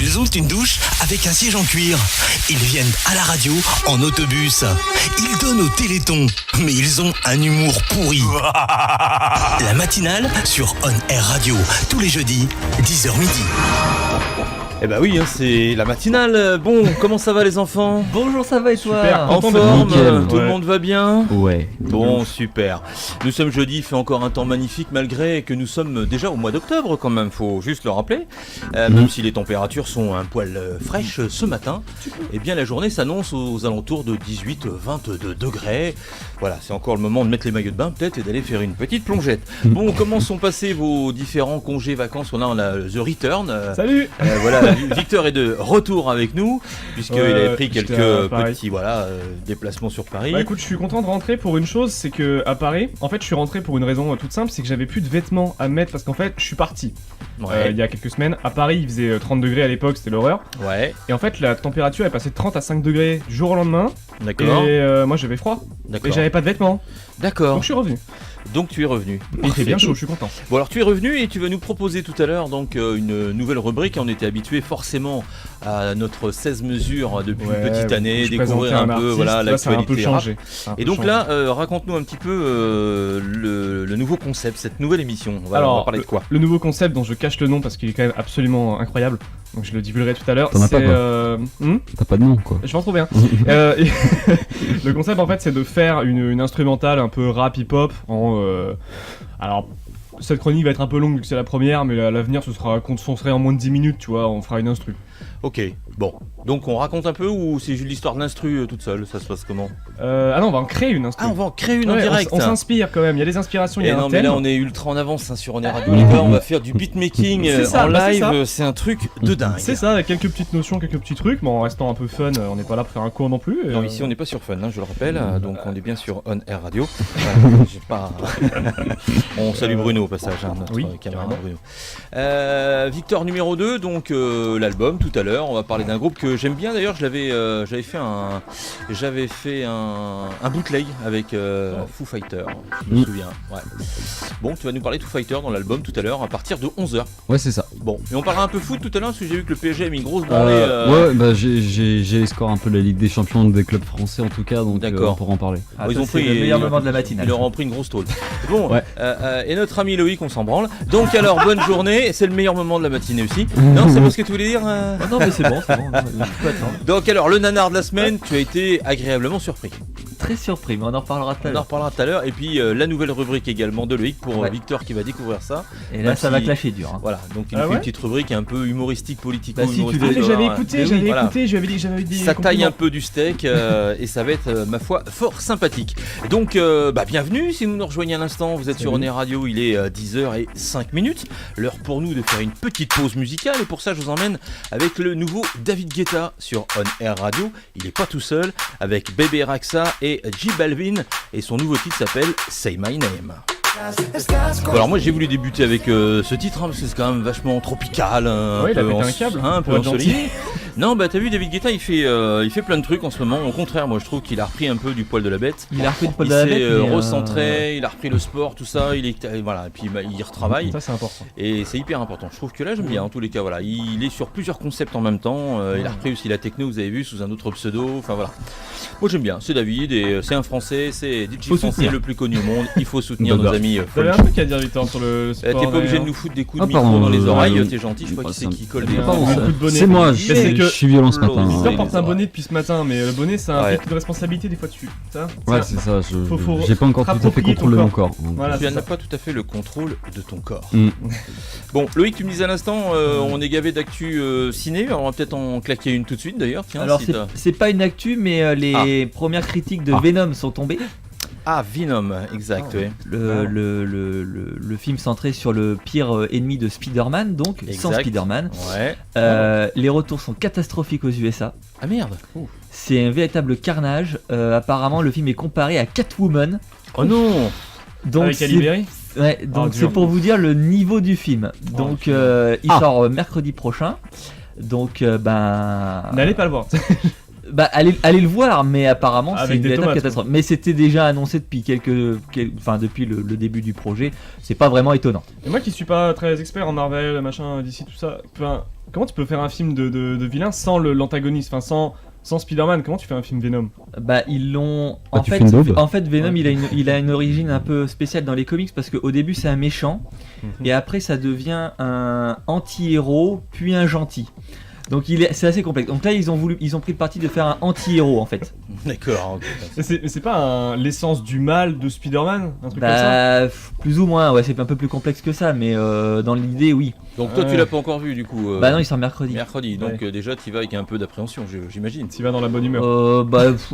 Ils ont une douche avec un siège en cuir. Ils viennent à la radio en autobus. Ils donnent au Téléthon, mais ils ont un humour pourri. La matinale sur On Air Radio, tous les jeudis, 10h midi. Eh bah oui, c'est la matinale. Bon, comment ça va les enfants ? Bonjour, ça va et toi ? Super, en forme, tout le monde va bien ? Ouais. Bon, super. Nous sommes jeudi, il fait encore un temps magnifique malgré que nous sommes déjà au mois d'octobre quand même, faut juste le rappeler. Même si les températures sont un poil fraîches ce matin, eh bien la journée s'annonce aux alentours de 18-22 degrés. Voilà, c'est encore le moment de mettre les maillots de bain peut-être et d'aller faire une petite plongette. Bon, comment sont passés vos différents congés, vacances ? On a The Return. Salut. Voilà, Victor est de retour avec nous puisqu'il avait pris quelques petits déplacements sur Paris. Bah écoute, je suis content de rentrer pour une chose, c'est que à Paris, en fait je suis rentré pour une raison toute simple, c'est que j'avais plus de vêtements à mettre parce qu'en fait je suis parti il y a quelques semaines. À Paris il faisait 30 degrés à l'époque, c'était l'horreur. Ouais. Et en fait la température est passée de 30 à 5 degrés du jour au lendemain. D'accord. Et moi j'avais froid. D'accord. Et j'avais pas de vêtements. D'accord. Donc je suis revenu. Donc tu es revenu. Il fait bien chaud, je suis content. Bon alors tu es revenu et tu vas nous proposer tout à l'heure donc une nouvelle rubrique. On était habitué forcément à notre 16 mesures depuis une petite année, découvrir un peu l'actualité rap. Et donc là, raconte-nous un petit peu le nouveau concept, cette nouvelle émission. On va parler de quoi ? Le nouveau concept dont je cache le nom parce qu'il est quand même absolument incroyable. Donc je le divulguerai tout à l'heure. T'en as pas, T'as pas de nom quoi. Je vais en trouver un. Le concept en fait c'est de faire une instrumentale un peu rap hip-hop alors cette chronique va être un peu longue vu que c'est la première, mais à l'avenir ce serait en moins de 10 minutes, tu vois, on fera une instru. Ok, bon. Donc on raconte un peu ou c'est juste l'histoire de l'instru toute seule ? Ça se passe comment ? Ah non, on va en créer une instru. Ah, on va en créer une en direct. On s'inspire quand même, il y a des inspirations, il y a un thème. Mais là on est ultra en avance sur On Air Radio, les gars, on va faire du beatmaking en live, c'est un truc de dingue. C'est ça, avec quelques petites notions, quelques petits trucs, mais en restant un peu fun, on n'est pas là pour faire un cours non plus. Non, ici on n'est pas sur Fun, je le rappelle, donc on est bien sur On Air Radio. On salue Bruno au passage, notre camarade Bruno. Victor numéro 2, donc l'album tout à l'heure, on va parler d'un groupe que j'aime bien d'ailleurs, j'avais fait un bootleg avec Foo Fighters, je me souviens. Ouais. Bon, tu vas nous parler de Foo Fighters dans l'album tout à l'heure à partir de 11h. Ouais, c'est ça. Bon, et on parlera un peu foot tout à l'heure parce que j'ai vu que le PSG a mis une grosse branlée. Ouais, bah j'ai score un peu la Ligue des Champions des clubs français en tout cas, donc on pourra en parler. Ils ont pris le meilleur moment de la matinale. Ils leur ont pris une grosse tôle. Bon, et notre ami Loïc, on s'en branle. Donc alors, bonne journée, c'est le meilleur moment de la matinée aussi. Non, c'est pas ce que tu voulais dire Non, mais c'est bon. Donc alors, le nanar de la semaine, tu as été agréablement surpris. Très surpris, mais on en reparlera tout à l'heure. Et puis la nouvelle rubrique également de Loïc pour Victor qui va découvrir ça. Et là, ça va clasher dur. Voilà, donc il fait une petite rubrique un peu humoristique, politico. J'avais écouté, je lui avais dit. Ça taille un peu du steak et ça va être, ma foi, fort sympathique. Donc, bienvenue si vous nous rejoignez à l'instant. Vous êtes sur On Air Radio, il est 10h05. L'heure pour nous de faire une petite pause musicale. Et pour ça, je vous emmène avec le nouveau David Guetta sur On Air Radio. Il est pas tout seul, avec Bebe Rexha et J Balvin. Et son nouveau titre s'appelle Say My Name. Bon, alors moi j'ai voulu débuter avec ce titre parce que c'est quand même vachement tropical, il a pété un câble, un peu ensoleillé. Non t'as vu David Guetta il fait plein de trucs en ce moment. Au contraire moi je trouve qu'il a repris un peu du poil de la bête. Il a repris le poil de la bête. Il s'est recentré, il a repris le sport, tout ça. Et puis il retravaille. Ça c'est important. Et c'est hyper important. Je trouve que là j'aime bien en tous les cas. Voilà, il est sur plusieurs concepts en même temps. Il a repris aussi la techno, vous avez vu, sous un autre pseudo. Enfin voilà. Moi j'aime bien. C'est David et c'est un Français, c'est DJ français le plus connu au monde. Il faut soutenir nos amis. T'avais un truc à dire Victor sur le sport. T'es pas obligé de nous foutre des coups de micro dans les oreilles, t'es gentil, je crois qu'il sait qui colle des C'est moi, je suis violent ce matin. Victor porte un bonnet depuis ce matin, mais le bonnet c'est un truc de responsabilité des fois dessus. Ouais, c'est ça, j'ai pas encore tout à fait contrôlé mon corps. Tu n'as pas tout à fait le contrôle de ton corps. Bon, Loïc, tu me disais à l'instant, on est gavé d'actu ciné, on va peut-être en claquer une tout de suite d'ailleurs. Alors c'est pas une actu, mais les premières critiques de Venom sont tombées. Ah, Venom, exact, oui. Le film centré sur le pire ennemi de Spider-Man, donc sans Spider-Man. Ouais. Les retours sont catastrophiques aux USA. Ah merde. C'est un véritable carnage. Apparemment, le film est comparé à Catwoman. Oh non. Donc avec Halle Berry. Ouais, donc c'est pour vous dire le niveau du film. Donc il sort mercredi prochain. Donc n'allez pas le voir. Allez le voir, mais apparemment avec c'est une véritable catastrophe. Mais c'était déjà annoncé depuis depuis le début du projet. C'est pas vraiment étonnant. Et moi qui suis pas très expert en Marvel, machin, d'ici tout ça, comment tu peux faire un film de vilain sans l'antagoniste, enfin sans Spider-Man? Comment tu fais un film Venom? Bah ils l'ont. Bah, tu fais une daube. En fait Venom il a une origine un peu spéciale dans les comics parce qu'au début c'est un méchant et après ça devient un anti-héros puis un gentil. Donc c'est assez complexe. Donc là ils ont pris le parti de faire un anti-héros en fait. D'accord. Mais c'est pas l'essence du mal de Spider-Man, un truc comme ça? Plus ou moins, ouais, c'est un peu plus complexe que ça, mais dans l'idée oui. Donc toi tu l'as pas encore vu du coup Bah non, il sort mercredi. Donc déjà tu vas avec un peu d'appréhension, j'imagine. Tu vas dans la bonne humeur.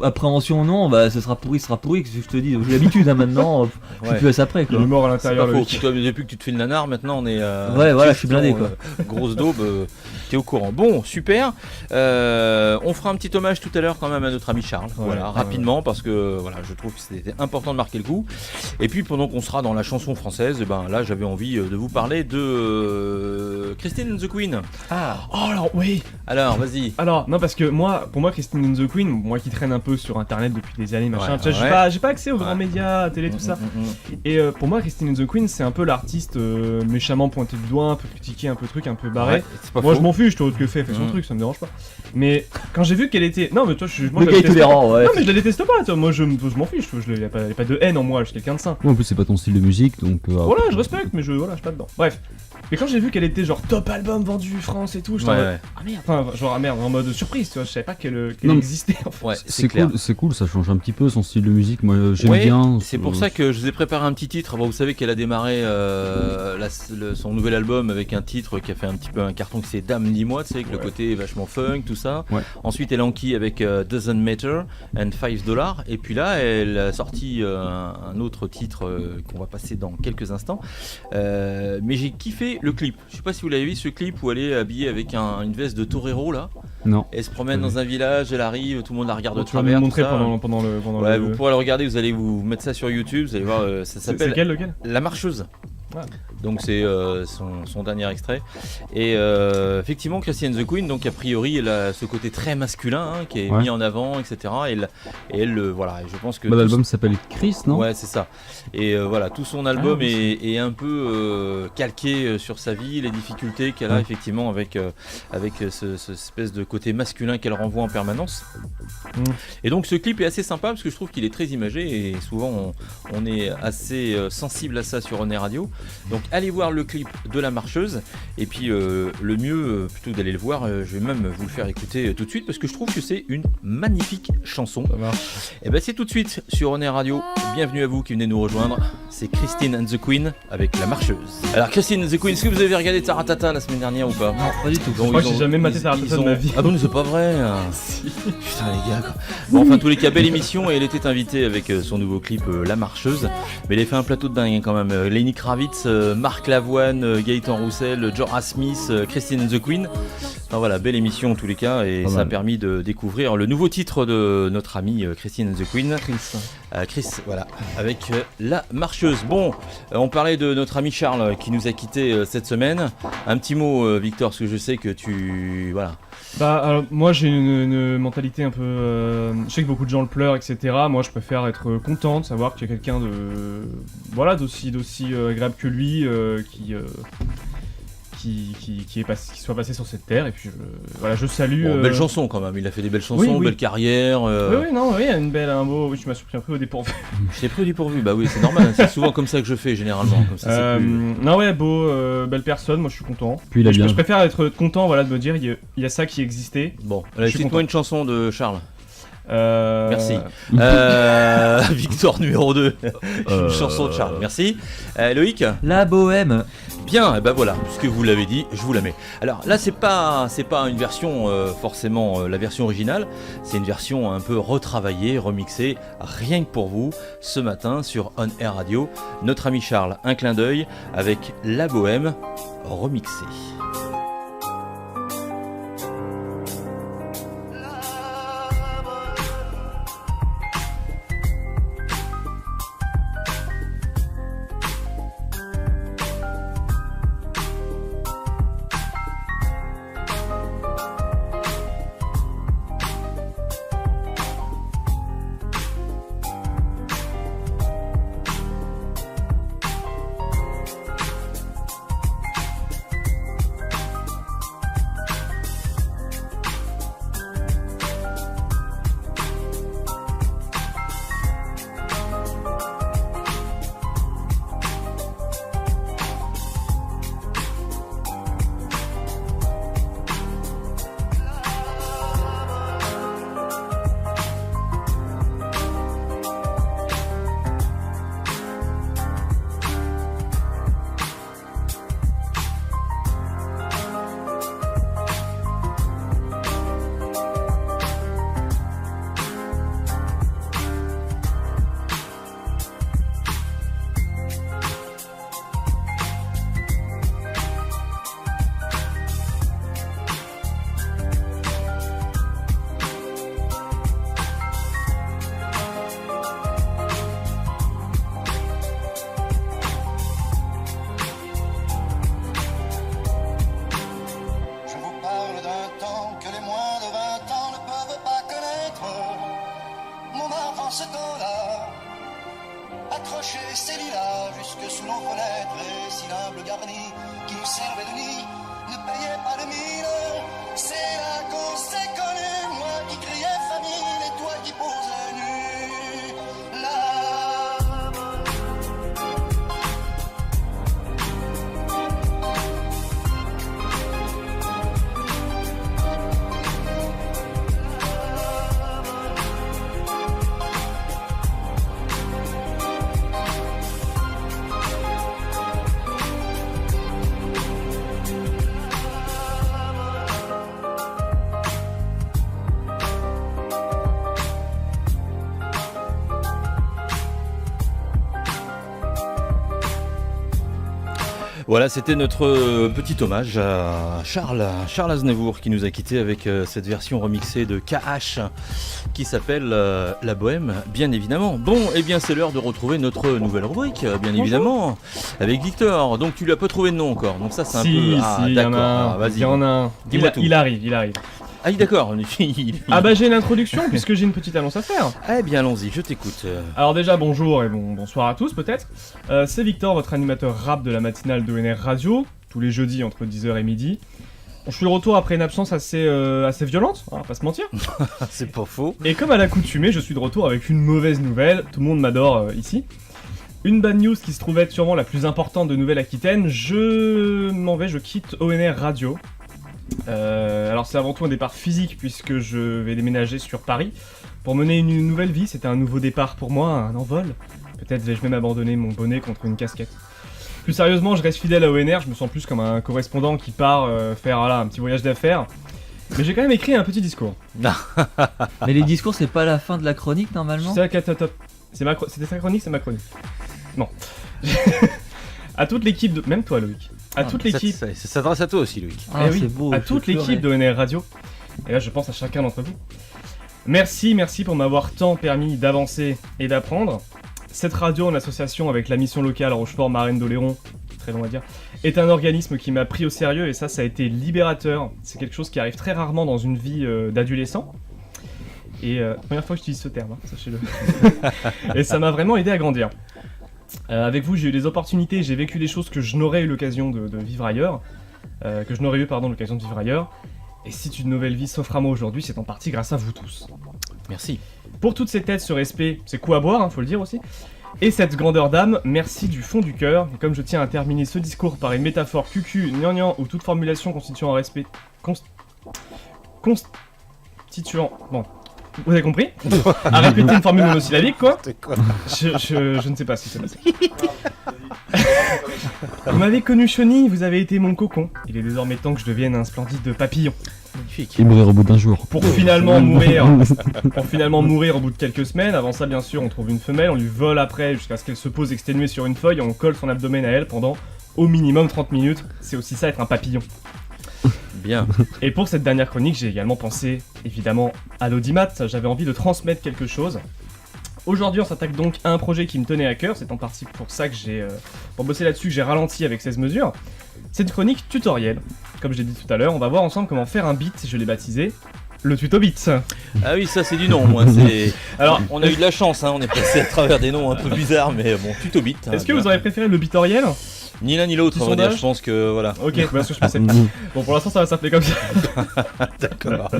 Appréhension non, ce sera pourri, que je te dis. J'ai l'habitude maintenant, je suis plus à ça près quoi. L'humour à l'intérieur. Depuis que tu te fais le nanar, maintenant on est. Ouais, voilà, je suis blindé quoi. Grosse daube, t'es au courant. Bon, super. On fera un petit hommage tout à l'heure quand même à notre ami Charles. Rapidement parce que voilà, je trouve que c'était important de marquer le coup. Et puis pendant qu'on sera dans la chanson française, là j'avais envie de vous parler de Christine and the Queen. Ah. Oh alors oui. Alors vas-y. Alors non parce que pour moi Christine and the Queen, moi qui traîne un peu sur internet depuis des années machin, j'ai pas accès aux grands médias, à télé tout ça. Et pour moi Christine and the Queen c'est un peu l'artiste méchamment pointé du doigt, un peu critiqué, un peu truc, un peu barré. Moi je m'en fiche, tout que fait son truc, ça me dérange pas. Mais quand j'ai vu qu'elle était, non mais toi moi je la déteste pas. Non mais je la déteste pas, toi. Moi je m'en fiche, il y a pas de haine en moi, je suis quelqu'un de sain. En plus c'est pas ton style de musique donc. Voilà, je respecte, mais je suis pas dedans. Bref. Mais quand j'ai vu qu'elle était genre top album vendu France et tout, j'étais en mode ah merde, enfin genre merde, en mode surprise, tu vois, je savais pas qu'elle existait en fait. Ouais, c'est cool, ça change un petit peu son style de musique, moi j'aime bien. C'est pour ça que je vous ai préparé un petit titre. Bon, vous savez qu'elle a démarré son nouvel album avec un titre qui a fait un petit peu un carton qui c'est Dame dis-moi, tu sais, avec le côté vachement funk, tout ça. Ouais. Ensuite elle enquille avec Doesn't Matter and $5. Et puis là elle a sorti un autre titre qu'on va passer dans quelques instants. Mais j'ai kiffé le clip. Je sais pas si vous l'avez vu ce clip où elle est habillée avec une veste de torero là. Non. Elle se promène dans un village, elle arrive, tout le monde la regarde de travers. Tu vas me montrer pendant le. Vous pourrez le regarder, vous allez vous mettre ça sur YouTube, vous allez voir, ça s'appelle. C'est lequel La Marcheuse. Ouais. Donc c'est son dernier extrait. Et effectivement, Christine the Queen, donc a priori, elle a ce côté très masculin qui est mis en avant, etc. Et elle, voilà, je pense que. L'album s'appelle Chris, non? Ouais, c'est ça. Et voilà, tout son album est un peu calqué sur sa vie, les difficultés qu'elle a effectivement avec ce espèce de côté masculin qu'elle renvoie en permanence. Et donc ce clip est assez sympa parce que je trouve qu'il est très imagé et souvent on est assez sensible à ça sur On Air Radio. Donc allez voir le clip de La Marcheuse et puis le mieux plutôt que d'aller le voir, je vais même vous le faire écouter tout de suite parce que je trouve que c'est une magnifique chanson. Et ben c'est tout de suite sur On Air Radio. Bienvenue à vous qui venez nous rejoindre. C'est Christine and the Queen avec La Marcheuse. Alors Christine and the Queen, est-ce que vous avez regardé Taratata la semaine dernière ou pas? Non, pas du tout. Donc, moi j'ai jamais maté Taratata de ma vie. Ah bon, c'est pas vrai. Si. Putain les gars quoi. Bon enfin tous les cas, belle émission et elle était invitée avec son nouveau clip La Marcheuse. Mais elle a fait un plateau de dingue quand même. Lenny Kravitz, Marc Lavoine, Gaëtan Roussel, Jorah Smith, Christine and the Queen. Enfin voilà, belle émission en tous les cas et ça a permis de découvrir le nouveau titre de notre amie Christine and the Queen. Chris, voilà, avec La Marcheuse. Bon, on parlait de notre ami Charles qui nous a quittés cette semaine. Un petit mot, Victor, parce que je sais que tu... Voilà. Alors, moi j'ai une mentalité un peu... je sais que beaucoup de gens le pleurent, etc. Moi je préfère être content de savoir qu'il y a quelqu'un d'aussi agréable que lui qui soit passé sur cette terre et puis je salue. Belle chanson quand même, il a fait des belles chansons, belle carrière. Oui, un beau. Oui, tu m'as surpris un peu au dépourvu. Je t'ai pris au dépourvu, bah oui, c'est normal, c'est souvent comme ça que je fais généralement. Comme ça, belle personne, moi je suis content. Puis je préfère être content, de me dire il y a ça qui existait. Bon, cite-moi une chanson de Charles. Merci. Victor numéro 2. Une chanson de Charles. Merci. Loïc. La Bohème. Bien, et ben voilà, puisque vous l'avez dit, je vous la mets. Alors là, c'est pas une version forcément la version originale, c'est une version un peu retravaillée, remixée, rien que pour vous, ce matin sur On Air Radio. Notre ami Charles, un clin d'œil avec La Bohème remixée. chez ces lilas, jusque sous nos fenêtres, et si l'humble garni qui nous servait de nid ne payait pas de mine. C'est là qu'on s'est connus, moi qui criais famine et toi qui posais nu. Voilà, c'était notre petit hommage à Charles Aznavour qui nous a quittés avec cette version remixée de KH qui s'appelle La Bohème, bien évidemment. Bon, eh bien c'est l'heure de retrouver notre nouvelle rubrique, bien évidemment, avec Victor. Donc tu lui as pas trouvé de nom encore, donc ça c'est un peu... Si, il y en a un. Vas-y. Il y en a un. Dis-moi tout. Il arrive. Ah oui, d'accord. Ah bah j'ai une introduction puisque j'ai une petite annonce à faire. Eh bien allons-y, je t'écoute. Alors déjà bonjour et bonsoir à tous peut-être. C'est Victor, votre animateur rap de la matinale d'ONR Radio, tous les jeudis entre 10h et midi. Je suis de retour après une absence assez violente, on va pas se mentir. C'est pas faux. Et comme à l'accoutumée, je suis de retour avec une mauvaise nouvelle, tout le monde m'adore ici. Une bad news qui se trouve être sûrement la plus importante de Nouvelle-Aquitaine, je quitte ONR Radio. Alors c'est avant tout un départ physique puisque je vais déménager sur Paris pour mener une nouvelle vie. C'était un nouveau départ pour moi, un envol. Peut-être vais-je même abandonner mon bonnet contre une casquette. Plus sérieusement, je reste fidèle à ONR, je me sens plus comme un correspondant qui part faire un petit voyage d'affaires. Mais j'ai quand même écrit un petit discours. Mais les discours, c'est pas la fin de la chronique normalement. C'était sa chronique, c'est ma chronique. Non. À toute l'équipe de... Même toi Loïc. Toute l'équipe... Ça s'adresse à toi aussi, Loïc. Ah, oui, c'est beau, à toute l'équipe de ONR Radio. Et là, je pense à chacun d'entre vous. Merci pour m'avoir tant permis d'avancer et d'apprendre. Cette radio, en association avec la mission locale Rochefort-Marraine d'Oléron, très long à dire, est un organisme qui m'a pris au sérieux et ça a été libérateur. C'est quelque chose qui arrive très rarement dans une vie d'adolescent. Et première fois que j'utilise ce terme, sachez-le. Et ça m'a vraiment aidé à grandir. Avec vous, j'ai eu des opportunités, j'ai vécu des choses que je n'aurais eu l'occasion de vivre ailleurs. L'occasion de vivre ailleurs. Et si une nouvelle vie s'offre à moi aujourd'hui, c'est en partie grâce à vous tous. Merci. Pour toutes ces têtes, ce respect, c'est coup à boire, faut le dire aussi. Et cette grandeur d'âme, merci du fond du cœur. Et comme je tiens à terminer ce discours par une métaphore cucu, gnangnan ou toute formulation constituant un respect constituant... Bon, vous avez compris. À répéter une formule monosyllabique, quoi. Je ne sais pas ce qui s'est passé. Vous m'avez connu chenille, vous avez été mon cocon. Il est désormais temps que je devienne un splendide papillon. Magnifique. Et mourir au bout d'un jour. Pour finalement mourir au bout de quelques semaines. Avant ça, bien sûr, on trouve une femelle, on lui vole après jusqu'à ce qu'elle se pose exténuée sur une feuille et on colle son abdomen à elle pendant au minimum 30 minutes. C'est aussi ça, être un papillon. Bien. Et pour cette dernière chronique, j'ai également pensé, évidemment, à l'audimat. J'avais envie de transmettre quelque chose. Aujourd'hui, on s'attaque donc à un projet qui me tenait à cœur. C'est en partie pour ça que pour bosser là-dessus, que j'ai ralenti avec 16 mesures. C'est une chronique tutoriel. Comme j'ai dit tout à l'heure, on va voir ensemble comment faire un beat. Je l'ai baptisé le tuto beat. Ah oui, ça c'est du nom, moi. Alors, on a eu de la chance, on est passé à travers des noms un peu bizarres, mais bon, tuto beat. Est-ce que vous auriez préféré le bitoriel ? Ni l'un ni l'autre, on va dire, je pense que voilà. Ok, parce que je pensais. Bon, pour l'instant, ça va s'appeler comme ça. D'accord.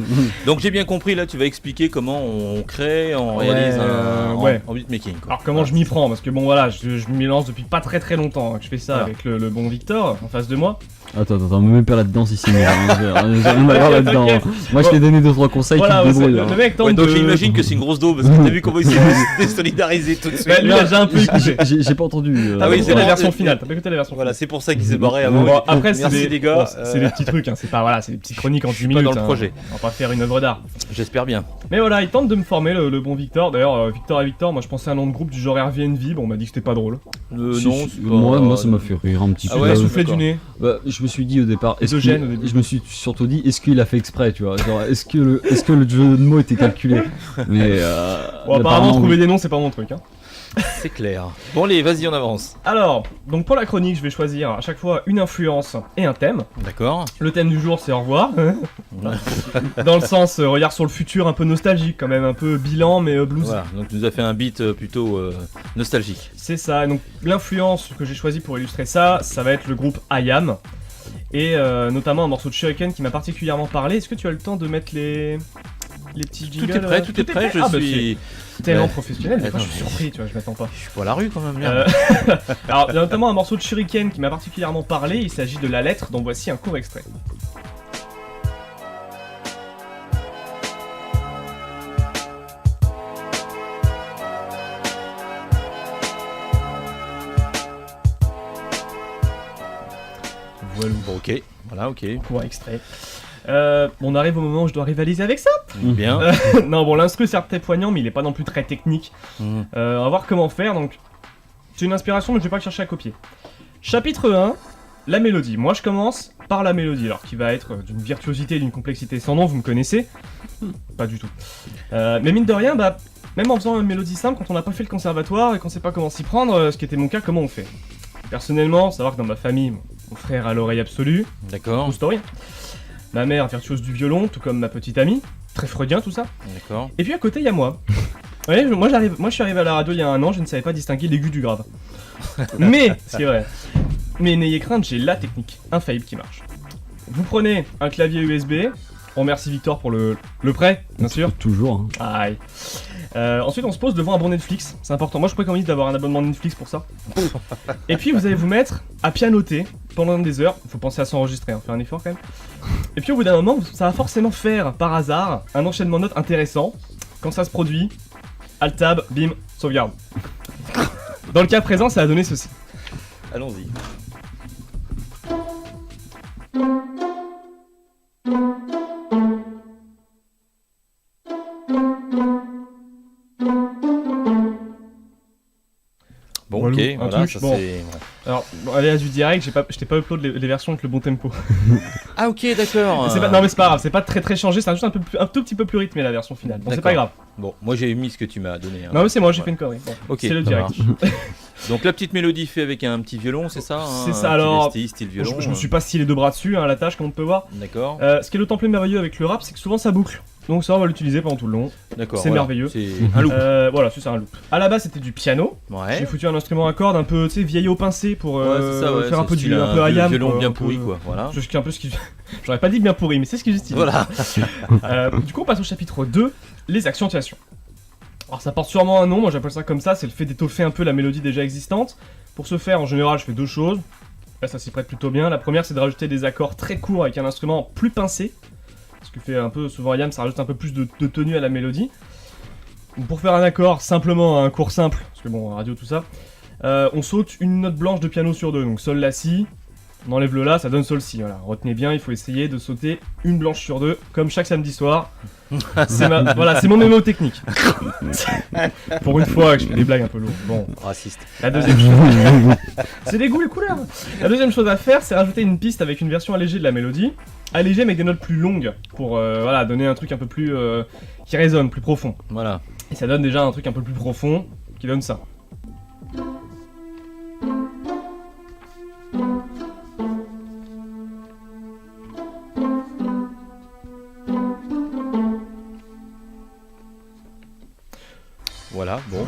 Donc j'ai bien compris, là, tu vas expliquer comment on crée, on réalise en beatmaking. Quoi. Alors, comment je m'y prends ? Parce que bon, voilà, je m'y lance depuis pas très longtemps. Je fais ça avec le bon Victor en face de moi. Attends, me mets pas là-dedans si c'est moi. J'ai rien à voir là-dedans. Moi, je t'ai donné 2-3 conseils qui te débrouillent. Le mec tente donc j'imagine que c'est une grosse daube, parce que t'as vu comment il s'est désolidariser tout de suite. Lui, j'ai un peu écouté. J'ai pas entendu. Ah oui, c'est la version finale. T'as pas écouté la version finale. Voilà, c'est pour ça qu'il s'est barré avant. Bon, après, merci les gars. C'est des petits trucs, c'est pas, voilà, c'est des petites chroniques en 10 minutes. Pas dans le projet. On va pas faire une œuvre d'art. J'espère bien. Mais voilà, il tente de me former, le bon Victor. D'ailleurs, Victor et Victor, moi je pensais à un nom de groupe du genre Airbnb. Bon, on m'a dit que c'était pas drôle. Non, moi ça m'a fait rire un petit peu. Ah ouais, soufflé du nez. Je me suis dit au départ, je me suis surtout dit, est-ce qu'il a fait exprès, tu vois, genre, est-ce que le jeu de mots était calculé. Mais bon, apparemment trouver des noms c'est pas mon truc. C'est clair. Bon, allez, vas-y, on avance. Alors, donc pour la chronique, je vais choisir à chaque fois une influence et un thème. D'accord. Le thème du jour, c'est au revoir. Dans le sens regard sur le futur, un peu nostalgique quand même, un peu bilan mais blues. Voilà, donc tu nous as fait un beat plutôt nostalgique. C'est ça, et donc l'influence que j'ai choisie pour illustrer ça, ça va être le groupe I Am. Et notamment un morceau de Shuriken qui m'a particulièrement parlé. Est-ce que tu as le temps de mettre les petits jingles? Tout est prêt, je suis... tellement professionnel, mais moi je suis surpris, tu vois, je m'attends pas. Je suis pas à la rue quand même, merde. Alors, il y a notamment un morceau de Shuriken qui m'a particulièrement parlé, il s'agit de La Lettre, dont voici un court extrait. Voilà. Bon, ok, voilà, ok. Court extrait. On arrive au moment où je dois rivaliser avec ça. Bien. Non, bon, l'instru certes très poignant, mais il est pas non plus très technique. On va voir comment faire, donc... C'est une inspiration, mais je vais pas chercher à copier. Chapitre 1, la mélodie. Moi, je commence par la mélodie, alors qui va être d'une virtuosité et d'une complexité sans nom, vous me connaissez. Pas du tout. Mais mine de rien, bah, même en faisant une mélodie simple, quand on n'a pas fait le conservatoire et qu'on sait pas comment s'y prendre, ce qui était mon cas, comment on fait? Personnellement, savoir que dans ma famille, mon frère a l'oreille absolue, D'accord. true story. Ma mère virtuose du violon, tout comme ma petite amie, très freudien tout ça. D'accord. Et puis à côté, il y a moi. Ouais, moi je suis arrivé à la radio il y a un an, je ne savais pas distinguer l'aigu du grave. Mais, c'est vrai. Mais n'ayez crainte, j'ai la technique infaillible qui marche. Vous prenez un clavier USB, on remercie Victor pour le prêt, bien sûr. Toujours. Hein. Aïe. Ensuite, on se pose devant un bon Netflix, c'est important. Moi, je préconise d'avoir un abonnement Netflix pour ça. Et puis, vous allez vous mettre à pianoter pendant des heures. Il faut penser à s'enregistrer, hein, faire un effort quand même. Et puis, au bout d'un moment, ça va forcément faire, par hasard, un enchaînement de notes intéressant. Quand ça se produit, Alt-Tab, bim, sauvegarde. Dans le cas présent, ça a donné ceci. Allons-y. Bon, Voilà, ok, un voilà, truc, ça bon. c'est... Alors, aléas du direct, je t'ai pas upload les versions avec le bon tempo. Ah ok, d'accord. Non mais c'est pas grave, c'est pas très changé, c'est juste un tout petit peu plus rythmé la version finale. Bon, c'est pas grave. Bon, moi j'ai mis ce que tu m'as donné. Hein. Non mais c'est moi, j'ai fait une connerie. Bon, Ok, c'est le ça direct. marche. Donc la petite mélodie fait avec un petit violon, c'est ça C'est ça, un alors, petit style violon. Je me suis pas scié les deux bras dessus, hein, à la tâche comme on peut voir. D'accord. Ce qui est d'autant plus merveilleux avec le rap, c'est que souvent ça boucle. Donc ça on va l'utiliser pendant tout le long. D'accord. c'est voilà. merveilleux. C'est un loop. Voilà, c'est un loop. À la base c'était du piano. Ouais. J'ai foutu un instrument à cordes un peu, tu sais, vieillot pincé pour Ouais, c'est ça, ouais, faire un c'est peu style un peu ayam. violon quoi, bien un peu- pourri quoi. Voilà. C'est un peu ce qui... J'aurais pas dit bien pourri, mais c'est ce qui justifie. Voilà. Du coup on passe au chapitre 2, les accentuations. Alors ça porte sûrement un nom, moi j'appelle ça comme ça, c'est le fait d'étoffer un peu la mélodie déjà existante. Pour ce faire, en général, je fais deux choses. Là ça s'y prête plutôt bien. La première c'est de rajouter des accords très courts avec un instrument plus pincé. Ce que fait un peu souvent Ayam, ça rajoute un peu plus de tenue à la mélodie. Donc, pour faire un accord, simplement un cours simple, parce que bon, radio tout ça, on saute une note blanche de piano sur deux, donc sol la si, on enlève le la, ça donne sol si, voilà. Retenez bien, il faut essayer de sauter une blanche sur deux, comme chaque samedi soir. Voilà, c'est mon mémo technique. Pour une fois que je fais des blagues un peu lourdes. Bon, Raciste. la deuxième chose, c'est des goûts les couleurs. La deuxième chose à faire, c'est rajouter une piste avec une version allégée de la mélodie, allégée mais avec des notes plus longues pour voilà, donner un truc un peu plus qui résonne, plus profond. Voilà. Et ça donne déjà un truc un peu plus profond qui donne ça. Voilà, bon.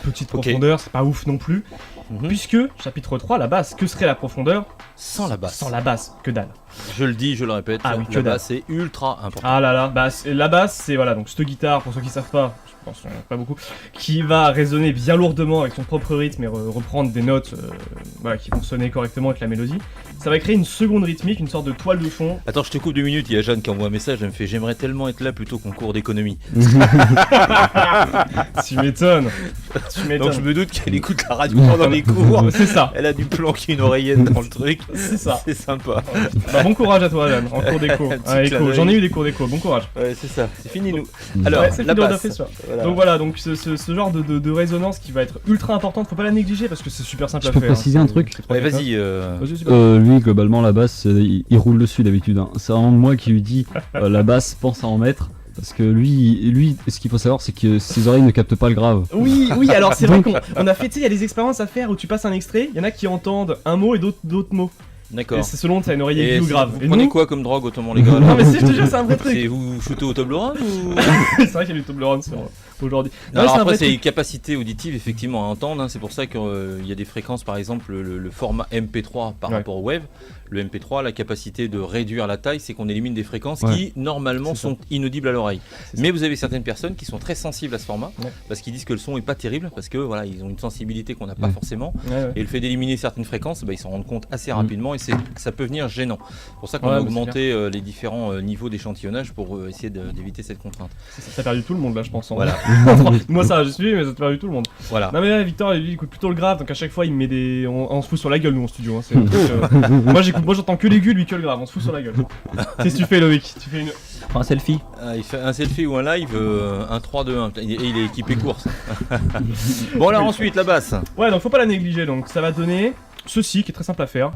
Petite Ok. profondeur, c'est pas ouf non plus. Mhm. Puisque, chapitre 3, la basse, que serait la profondeur Sans la basse. Sans la basse, que dalle. Je le dis, je le répète, Ah oui, que la dalle. basse c'est ultra important. Ah là là, la basse, c'est voilà, donc cette guitare, pour ceux qui savent pas, je pense pas beaucoup, qui va résonner bien lourdement avec son propre rythme et reprendre des notes voilà, qui vont sonner correctement avec la mélodie. Ça va créer une seconde rythmique, une sorte de toile de fond. Attends, je te coupe 2 minutes, il y a Jeanne qui envoie un message, elle me fait j'aimerais tellement être là plutôt qu'en cours d'économie. Tu m'étonnes. Donc je me doute qu'elle écoute la radio pendant les cours. C'est ça, Elle a dû planquer une oreillette dans le truc. c'est ça. C'est sympa. Bah, bon courage à toi, Jeanne, en cours d'éco. Un petit Ah, clin éco. d'œil. J'en ai eu des cours d'éco, bon courage. Ouais, c'est ça, c'est fini nous. Alors, Ouais, c'est la fini, on a basse. fait ça. Voilà. Donc voilà, donc ce genre de résonance qui va être ultra importante, faut pas la négliger parce que c'est super simple Je à peux faire. préciser un truc Ouais, vas-y. Vas-y, c'est bon. Lui, globalement, la basse, il roule dessus d'habitude. Hein. C'est vraiment moi qui lui dis la basse, pense à en mettre. Parce que lui, ce qu'il faut savoir, c'est que ses oreilles ne captent pas le grave. Oui, alors c'est vrai qu'on a fait, tu sais, il y a des expériences à faire où tu passes un extrait, il y en a qui entendent un mot et d'autres mots. D'accord. Et c'est selon t'as une oreille aiguë ou grave. Vous prenez quoi comme drogue, autrement les gars? Non mais si, je te jure, c'est un vrai truc. C'est vous shootez au Toblerone ou... C'est vrai qu'il y a du Toblerone aujourd'hui. Non, alors après c'est une capacité auditive effectivement à entendre, hein. C'est pour ça qu'il y a des fréquences, par exemple le format MP3 par rapport au web. Le MP3, la capacité de réduire la taille, c'est qu'on élimine des fréquences qui normalement sont inaudibles à l'oreille. Mais vous avez certaines personnes qui sont très sensibles à ce format parce qu'ils disent que le son est pas terrible, parce que voilà, ils ont une sensibilité qu'on n'a pas forcément. Et le fait d'éliminer certaines fréquences, ils s'en rendent compte assez rapidement et ça peut venir gênant. C'est pour ça qu'on a augmenté les différents niveaux d'échantillonnage pour essayer d'éviter cette contrainte. Ça a perdu tout le monde là, je pense. Voilà. Moi ça, je suis, mais ça a perdu tout le monde. Voilà. Non mais là, Victor, lui, il écoute plutôt le grave, donc à chaque fois il me met des, on se fout sur la gueule nous en studio. Hein. Moi j'entends que l'aigu, lui que le grave, on se fout sur la gueule. Qu'est-ce que tu fais, Loïc? Tu fais un selfie. Il fait un selfie ou un live, un 3-2-1, et il est équipé course. Bon alors ensuite la basse. Ouais, donc faut pas la négliger, donc ça va donner ceci qui est très simple à faire.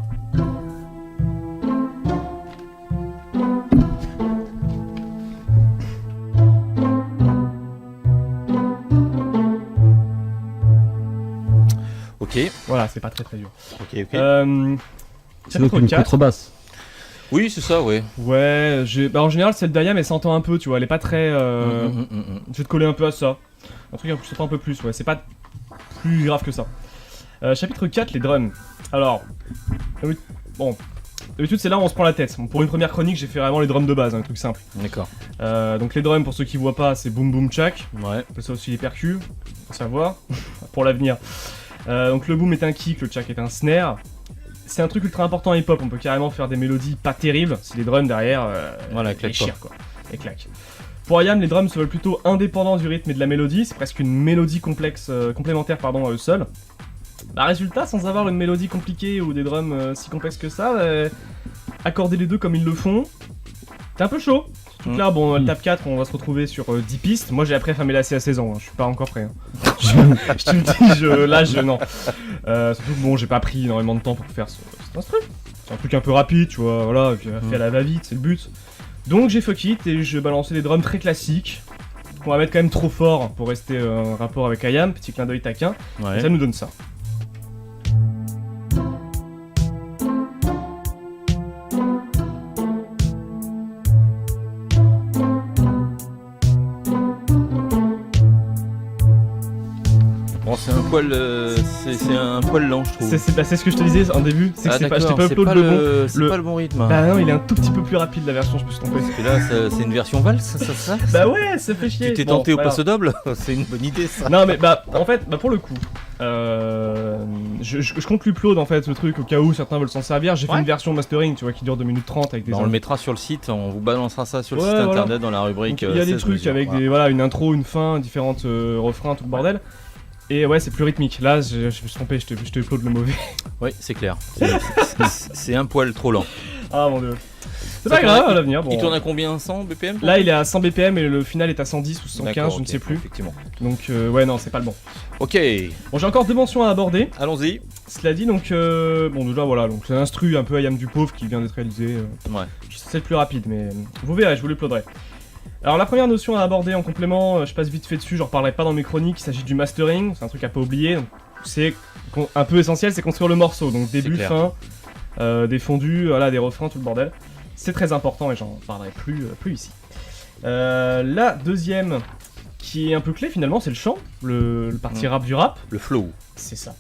Ok. Voilà, c'est pas très dur. Ok. C'est donc une contrebasse. Oui, c'est ça, ouais. Ouais, en général, celle d'Ayam, elle s'entend un peu, tu vois, elle est pas très... Je vais te coller un peu à ça. Un truc qui s'entend un peu plus, ouais, c'est pas plus grave que ça. Chapitre 4, les drums. Alors, bon, d'habitude, c'est là où on se prend la tête. Pour une première chronique, j'ai fait vraiment les drums de base, un truc simple. D'accord. Donc les drums, pour ceux qui voient pas, c'est boom boom chak. Ouais. On peut ça aussi les percus, faut savoir, pour l'avenir. Donc le boom est un kick, le chak est un snare. C'est un truc ultra important en hip-hop, on peut carrément faire des mélodies pas terribles si les drums derrière déchirent quoi, et claquent. Pour IAM, les drums se veulent plutôt indépendants du rythme et de la mélodie, c'est presque une mélodie complémentaire à eux seuls. Résultat, sans avoir une mélodie compliquée ou des drums si complexes que ça, accorder les deux comme ils le font, c'est un peu chaud. Surtout que là, bon, le Tap 4, on va se retrouver sur 10 pistes. Moi, j'ai appris à faire mes lacets à 16 ans, hein. Je suis pas encore prêt. Hein. je te le dis, non. Surtout que bon, j'ai pas pris énormément de temps pour faire cet instru. C'est un truc un peu rapide, tu vois, voilà, et puis fait à la va-vite, c'est le but. Donc j'ai fuck it et je balançais des drums très classiques, qu'on va mettre quand même trop fort pour rester en rapport avec IAM, petit clin d'œil taquin, et ça nous donne ça. C'est un poil lent, je trouve. C'est ce que je te disais en début, c'est que je t'ai pas upload le bon. C'est pas le bon rythme. Bah non, il est un tout petit peu plus rapide la version, je me suis trompé. Parce que là, c'est une version valse, ça Bah ouais, ça fait chier. Tu t'es tenté au passe double? C'est une bonne idée ça. Non mais en fait, pour le coup, je compte l'upload en fait, ce truc, au cas où certains veulent s'en servir. J'ai fait une version mastering, tu vois, qui dure 2 minutes 30 avec des... on le mettra sur le site, on vous balancera ça sur le site internet dans la rubrique. Il y a des trucs avec une intro, une fin, différentes refrains, tout le bordel. Et ouais, c'est plus rythmique. Là, je me suis trompé, je te upload le mauvais. Oui, c'est clair. C'est un poil trop lent. Ah mon dieu. C'est pas grave, à l'avenir. Bon. Il tourne à combien? 100 BPM? Là, il est à 100 BPM et le final est à 110 ou 115, je ne sais plus. Effectivement. Donc, ouais, non, c'est pas le bon. Ok. Bon, j'ai encore 2 mentions à aborder. Allons-y. Cela dit, donc, bon, déjà, voilà, donc c'est un instru un peu IAM du pauvre qui vient d'être réalisé. Ouais. C'est le plus rapide, mais vous verrez, je vous l'uploaderai. Alors la première notion à aborder en complément, je passe vite fait dessus, j'en reparlerai pas dans mes chroniques, il s'agit du mastering, c'est un truc à pas oublier. C'est un peu essentiel, c'est construire le morceau, donc début, fin, des fondus, voilà, des refrains, tout le bordel. C'est très important et j'en parlerai plus ici. La deuxième, qui est un peu clé finalement, c'est le chant, le parti rap du rap. Le flow. C'est ça.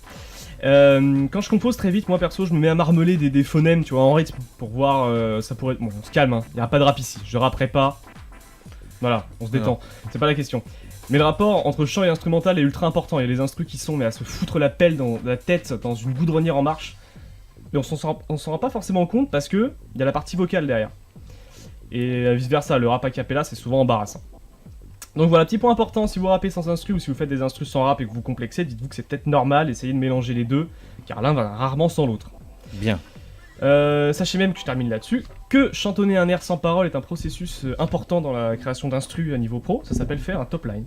Quand je compose très vite, moi perso, je me mets à marmeler des phonèmes, tu vois, en rythme, pour voir, ça pourrait... Bon, on se calme, hein, y a pas de rap ici, je rapperai pas. Voilà, on se détend, c'est pas la question. Mais le rapport entre chant et instrumental est ultra important, il y a les instrus qui sont mais à se foutre la pelle dans la tête, dans une goudronnière en marche. Mais on s'en rend pas forcément compte parce que il y a la partie vocale derrière. Et vice versa, le rap a cappella c'est souvent embarrassant. Donc voilà, petit point important, si vous rappez sans instru ou si vous faites des instrus sans rap et que vous complexez, dites-vous que c'est peut-être normal, essayez de mélanger les deux, car l'un va rarement sans l'autre. Bien. Sachez même que je termine là-dessus, que chantonner un air sans parole est un processus important dans la création d'instru à niveau pro, ça s'appelle faire un top line.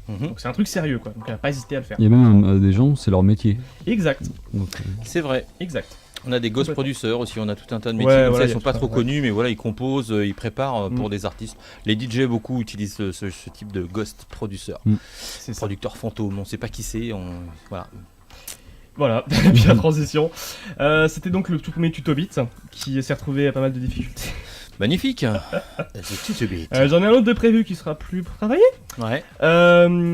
Donc c'est un truc sérieux quoi, donc pas hésiter à le faire. Il y a même des gens, c'est leur métier. Exact. Donc, c'est vrai. Exact. On a des ghost producers aussi, on a tout un tas de métiers, ils sont pas trop connus, mais voilà, ils composent, ils préparent pour des artistes. Les DJ beaucoup utilisent ce type de ghost producer. C'est producteur fantôme, on sait pas qui c'est, Voilà, et puis la transition. C'était donc le tout premier Tutobit qui s'est retrouvé à pas mal de difficultés. Magnifique. J'en ai un autre de prévu qui sera plus travaillé. Ouais.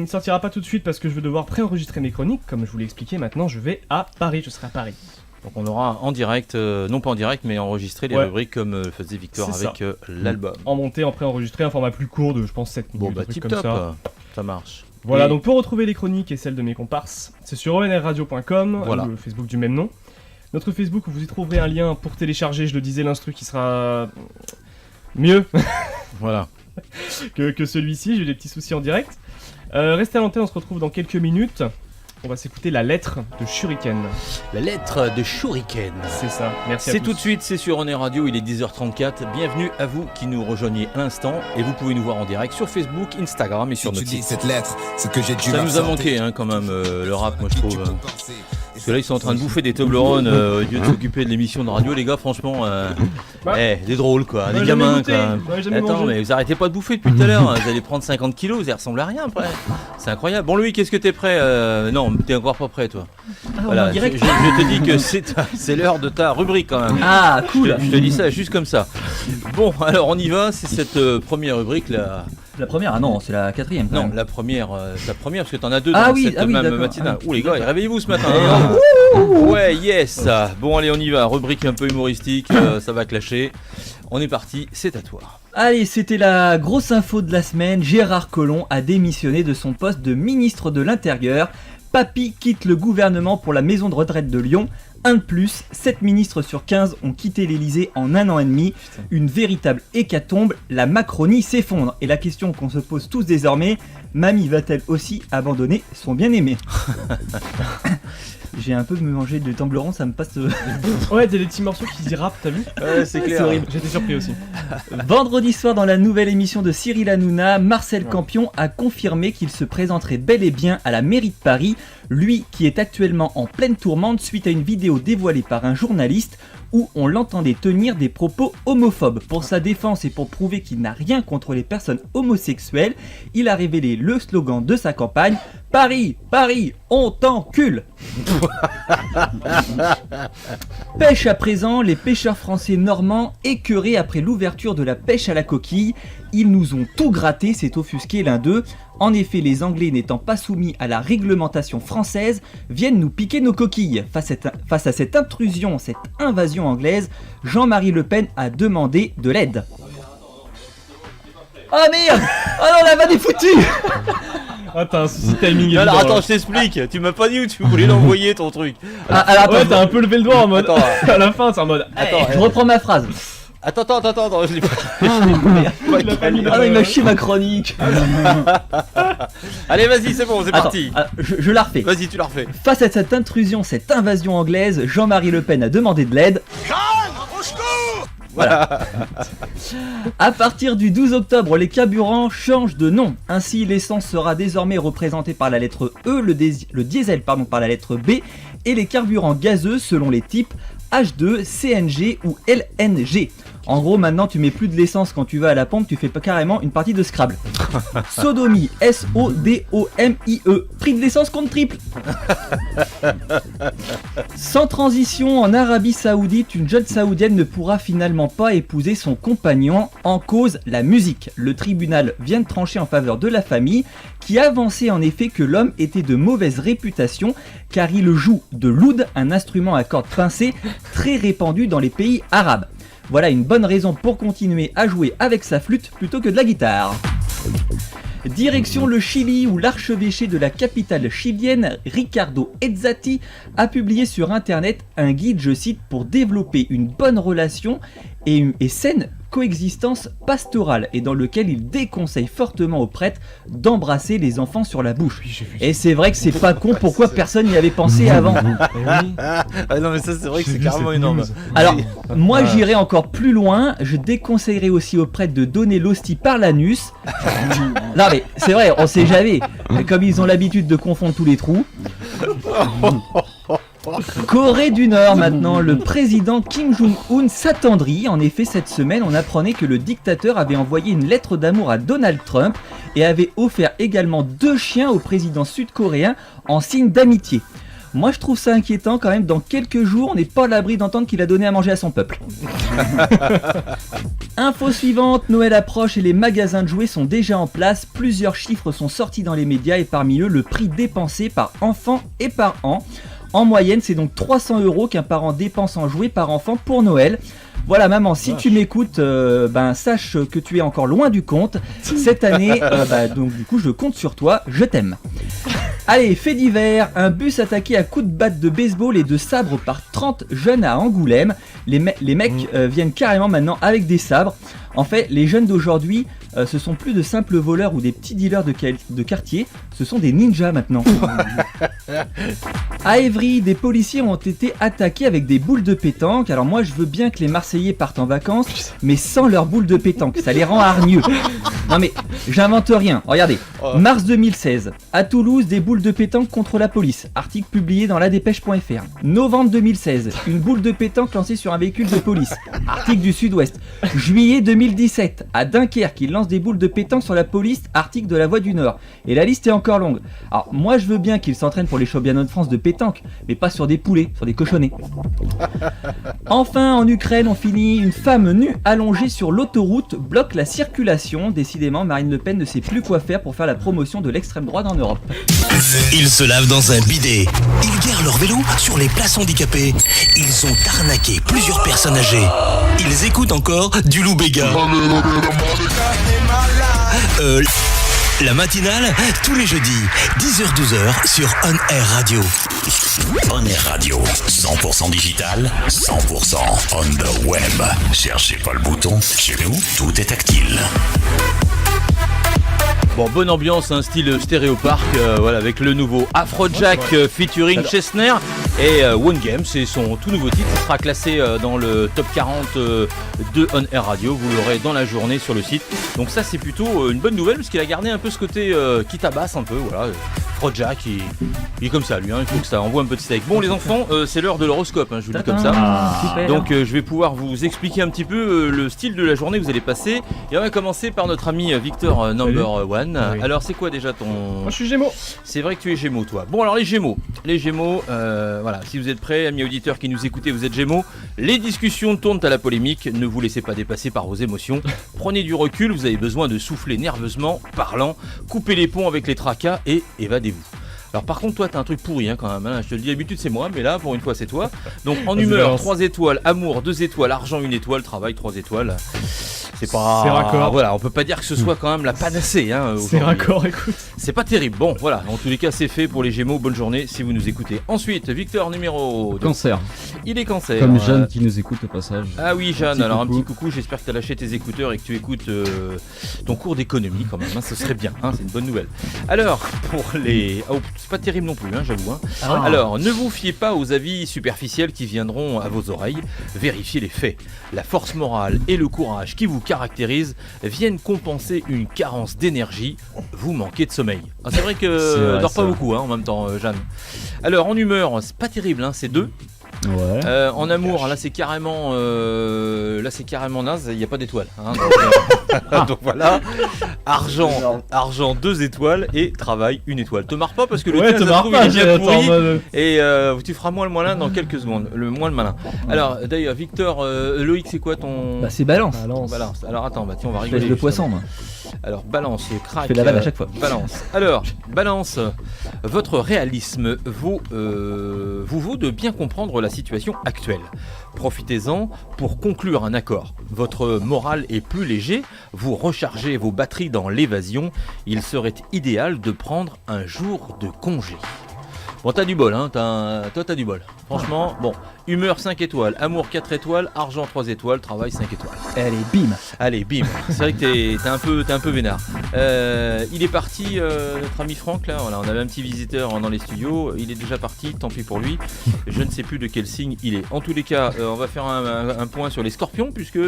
Sortira pas tout de suite parce que je vais devoir préenregistrer mes chroniques. Comme je vous l'ai expliqué, maintenant je vais à Paris, je serai à Paris. Donc on aura en direct, non pas en direct, mais enregistré les rubriques comme faisait Victor avec l'album. En monté, en préenregistré, un format plus court de je pense 7 minutes. Bon bah tip top, ça marche. Voilà, donc pour retrouver les chroniques et celles de mes comparses, c'est sur onradio.com, le Facebook du même nom. Notre Facebook, vous y trouverez un lien pour télécharger, je le disais, l'instru qui sera mieux voilà. que celui-ci. J'ai eu des petits soucis en direct. Restez à l'antenne, on se retrouve dans quelques minutes. On va s'écouter la lettre de Shuriken. La lettre de Shuriken. C'est ça, merci à tous. C'est tout de suite, c'est sur On Est Radio, il est 10h34. Bienvenue à vous qui nous rejoignez à l'instant. Et vous pouvez nous voir en direct sur Facebook, Instagram et sur notre site. Cette lettre, c'est que j'ai dû ça nous a manqué quand même, le rap, moi je trouve. Parce que là ils sont en train de bouffer des Toblerones au lieu de s'occuper de l'émission de radio, les gars, franchement, des drôles quoi, des gamins quoi. Attends, mais vous arrêtez pas de bouffer depuis tout à l'heure, vous allez prendre 50 kilos, vous allez ressembler à rien après. C'est incroyable. Bon Louis, qu'est-ce que t'es prêt Non, t'es encore pas prêt toi. Voilà, je te dis que c'est l'heure de ta rubrique quand même. Ah cool. Je te dis ça juste comme ça. Bon, alors on y va, c'est cette première rubrique là. La première, non, c'est la quatrième. Non, même. la première, parce que t'en as deux dans cette même matinale. Ah, ouh les gars, réveillez-vous ce matin. Ouais, yes. Bon allez, on y va. Rubrique un peu humoristique, ça va clasher. On est parti, c'est à toi. Allez, c'était la grosse info de la semaine. Gérard Collomb a démissionné de son poste de ministre de l'Intérieur. Papy quitte le gouvernement pour la maison de retraite de Lyon. Un de plus, 7 ministres sur 15 ont quitté l'Elysée en 1 an et demi. Une véritable hécatombe, la Macronie s'effondre. Et la question qu'on se pose tous désormais, Mamie va-t-elle aussi abandonner son bien-aimé? J'ai un peu me manger de Toblerone, ça me passe... Ouais, t'as des petits morceaux qui se rap, t'as vu? Ouais, c'est clair. C'est horrible. J'étais surpris aussi. Vendredi soir, dans la nouvelle émission de Cyril Hanouna, Marcel Campion a confirmé qu'il se présenterait bel et bien à la mairie de Paris, lui qui est actuellement en pleine tourmente suite à une vidéo dévoilée par un journaliste où on l'entendait tenir des propos homophobes. Pour sa défense et pour prouver qu'il n'a rien contre les personnes homosexuelles, il a révélé le slogan de sa campagne: Paris, Paris, on t'encule. Pêche à présent, les pêcheurs français normands écœurés après l'ouverture de la pêche à la coquille. Ils nous ont tout gratté, s'est offusqué l'un d'eux. En effet, les Anglais n'étant pas soumis à la réglementation française, viennent nous piquer nos coquilles. Face à cette intrusion, cette invasion anglaise, Jean-Marie Le Pen a demandé de l'aide. Ah merde! Ah non, la vanne est foutue! Ah, t'as un souci de timing. Alors attends, je t'explique. Tu m'as pas dit où tu voulais l'envoyer ton truc. Alors, ouais, t'as un peu levé le doigt en mode. À la fin, c'est en mode. Je reprends ma phrase. Attends, je l'ai pas. Il m'a chié ma chronique. Allez, vas-y, c'est bon, c'est parti. Je la refais. Vas-y, tu la refais. Face à cette intrusion, cette invasion anglaise, Jean-Marie Le Pen a demandé de l'aide. Voilà. À partir du 12 octobre, les carburants changent de nom. Ainsi, l'essence sera désormais représentée par la lettre E, le diesel par la lettre B, et les carburants gazeux selon les types H2, CNG ou LNG. En gros, maintenant, tu mets plus de l'essence quand tu vas à la pompe, tu fais pas carrément une partie de Scrabble. Sodomie, S-O-D-O-M-I-E. Prix de l'essence compte triple. Sans transition, en Arabie Saoudite, une jeune Saoudienne ne pourra finalement pas épouser son compagnon, en cause la musique. Le tribunal vient de trancher en faveur de la famille, qui avançait en effet que l'homme était de mauvaise réputation, car il joue de l'oud, un instrument à cordes pincées très répandu dans les pays arabes. Voilà une bonne raison pour continuer à jouer avec sa flûte plutôt que de la guitare. Direction le Chili, où l'archevêché de la capitale chilienne, Ricardo Ezzati, a publié sur internet un guide, je cite, pour développer une bonne relation et saine coexistence pastorale, et dans lequel il déconseille fortement aux prêtres d'embrasser les enfants sur la bouche. Et c'est vrai que c'est pas con, pourquoi personne n'y avait pensé avant. Ah non mais ça c'est vrai que c'est carrément énorme. Alors moi j'irais encore plus loin, je déconseillerais aussi aux prêtres de donner l'hostie par l'anus. Non mais c'est vrai, on sait jamais, comme ils ont l'habitude de confondre tous les trous. Corée du Nord maintenant, le président Kim Jong-un s'attendrit. En effet, cette semaine, on apprenait que le dictateur avait envoyé une lettre d'amour à Donald Trump et avait offert également 2 chiens au président sud-coréen en signe d'amitié. Moi je trouve ça inquiétant quand même, dans quelques jours on n'est pas à l'abri d'entendre qu'il a donné à manger à son peuple. Info suivante, Noël approche et les magasins de jouets sont déjà en place. Plusieurs chiffres sont sortis dans les médias et parmi eux le prix dépensé par enfant et par an. En moyenne c'est donc 300 € qu'un parent dépense en jouets par enfant pour Noël. Voilà maman, si tu m'écoutes, sache que tu es encore loin du compte. Cette année, donc du coup je compte sur toi, je t'aime. Allez, fait divers, un bus attaqué à coups de batte de baseball et de sabre par 30 jeunes à Angoulême. Les mecs viennent carrément maintenant avec des sabres. En fait, les jeunes d'aujourd'hui, ce sont plus de simples voleurs ou des petits dealers de quartier, ce sont des ninjas maintenant. À Évry, des policiers ont été attaqués avec des boules de pétanque. Alors moi je veux bien que les Marseillais partent en vacances, mais sans leurs boules de pétanque, ça les rend hargneux. Non mais j'invente rien, regardez. Mars 2016, à Toulouse, des boules de pétanque contre la police. Article publié dans ladépêche.fr. Novembre 2016, une boule de pétanque lancée sur un véhicule de police. Article du Sud-Ouest. Juillet 2017, à Dunkerque, ils lancent des boules de pétanque sur la police. Article de La Voix du Nord. Et la liste est encore longue. Alors moi je veux bien qu'ils s'entraînent pour les championnats de France de pétanque, mais pas sur des poulets, sur des cochonnets. Enfin, en Ukraine, on finit. Une femme nue allongée sur l'autoroute bloque la circulation. Décidément, Marine Le Pen ne sait plus quoi faire pour faire la promotion de l'extrême droite en Europe. Ils se lavent dans un bidet. Ils garent leur vélo sur les places handicapées. Ils ont arnaqué plusieurs personnes âgées. Ils écoutent encore du Lou Béga. La matinale, tous les jeudis, 10h-12h sur On Air Radio. On Air Radio, 100% digital, 100% on the web. Cherchez pas le bouton, chez nous, tout est tactile. Bon, bonne ambiance, un style stéréopark, voilà, avec le nouveau Afrojack featuring Chesner et One Game, c'est son tout nouveau titre, il sera classé dans le top 40 de On Air Radio, vous l'aurez dans la journée sur le site. Donc ça c'est plutôt une bonne nouvelle parce qu'il a gardé un peu ce côté qui tabasse un peu, voilà. Afrojack, il est comme ça lui, hein, il faut que ça envoie un peu de steak. Bon les enfants, c'est l'heure de l'horoscope, hein, je vous le dis comme ça. Donc je vais pouvoir vous expliquer un petit peu le style de la journée que vous allez passer. Et on va commencer par notre ami Victor Number One. Oui. Alors c'est quoi déjà ton... Moi je suis Gémeaux. C'est vrai que tu es Gémeaux toi. Bon alors les Gémeaux, voilà, si vous êtes prêts, amis auditeurs qui nous écoutez, vous êtes Gémeaux. Les discussions tournent à la polémique, ne vous laissez pas dépasser par vos émotions. Prenez du recul, vous avez besoin de souffler nerveusement, parlant, coupez les ponts avec les tracas et évadez-vous. Alors par contre toi t'as un truc pourri hein, quand même, hein. Je te le dis d'habitude c'est moi, mais là pour une fois c'est toi. Donc en humeur 3 étoiles, amour 2 étoiles, argent 1 étoile, travail 3 étoiles. C'est pas... C'est raccord. Voilà, on peut pas dire que ce soit quand même la panacée hein, c'est raccord, écoute. C'est pas terrible, bon voilà, en tous les cas c'est fait pour les Gémeaux, bonne journée si vous nous écoutez. Ensuite, Victor numéro 2. Cancer. Il est cancer. Comme Jeanne qui nous écoute au passage. Ah oui Jeanne, alors un petit coucou, j'espère que tu as lâché tes écouteurs et que tu écoutes ton cours d'économie quand même, hein, ce serait bien, hein, c'est une bonne nouvelle. Alors, pour les... Oh, c'est pas terrible non plus, hein, j'avoue. Hein. Ah. Alors, ne vous fiez pas aux avis superficiels qui viendront à vos oreilles, vérifiez les faits. La force morale et le courage qui vous caractérisent viennent compenser une carence d'énergie, vous manquez de sommeil. Ah, c'est vrai que dors pas beaucoup hein, en même temps, Jeanne. Alors, en humeur, c'est pas terrible, hein, c'est 2. Ouais. En amour, là c'est carrément naze, il n'y a pas d'étoile. Hein, donc voilà. Argent 2 étoiles et travail 1 étoile. Te marre pas parce que le tien, il est bien pourri et tu feras moins le malin dans quelques secondes. Le malin. Alors d'ailleurs Victor, Loïc c'est quoi ton... Bah c'est Balance. Alors attends, tiens, on va rigoler. Le poisson moi. Alors Balance, crack. Je fais la vanne à chaque fois. Balance. Alors Balance, votre réalisme vous vaut de bien comprendre la situation actuelle. Profitez-en pour conclure un accord. Votre moral est plus léger, vous rechargez vos batteries dans l'évasion. Il serait idéal de prendre un jour de congé. Bon, t'as du bol, hein, toi t'as du bol. Franchement, bon, humeur 5 étoiles, amour 4 étoiles, argent 3 étoiles, travail 5 étoiles. Allez, bim. C'est vrai que t'es un peu vénard. Il est parti, notre ami Franck, là, voilà, on avait un petit visiteur dans les studios, il est déjà parti, tant pis pour lui. Je ne sais plus de quel signe il est. En tous les cas, on va faire un point sur les scorpions, puisque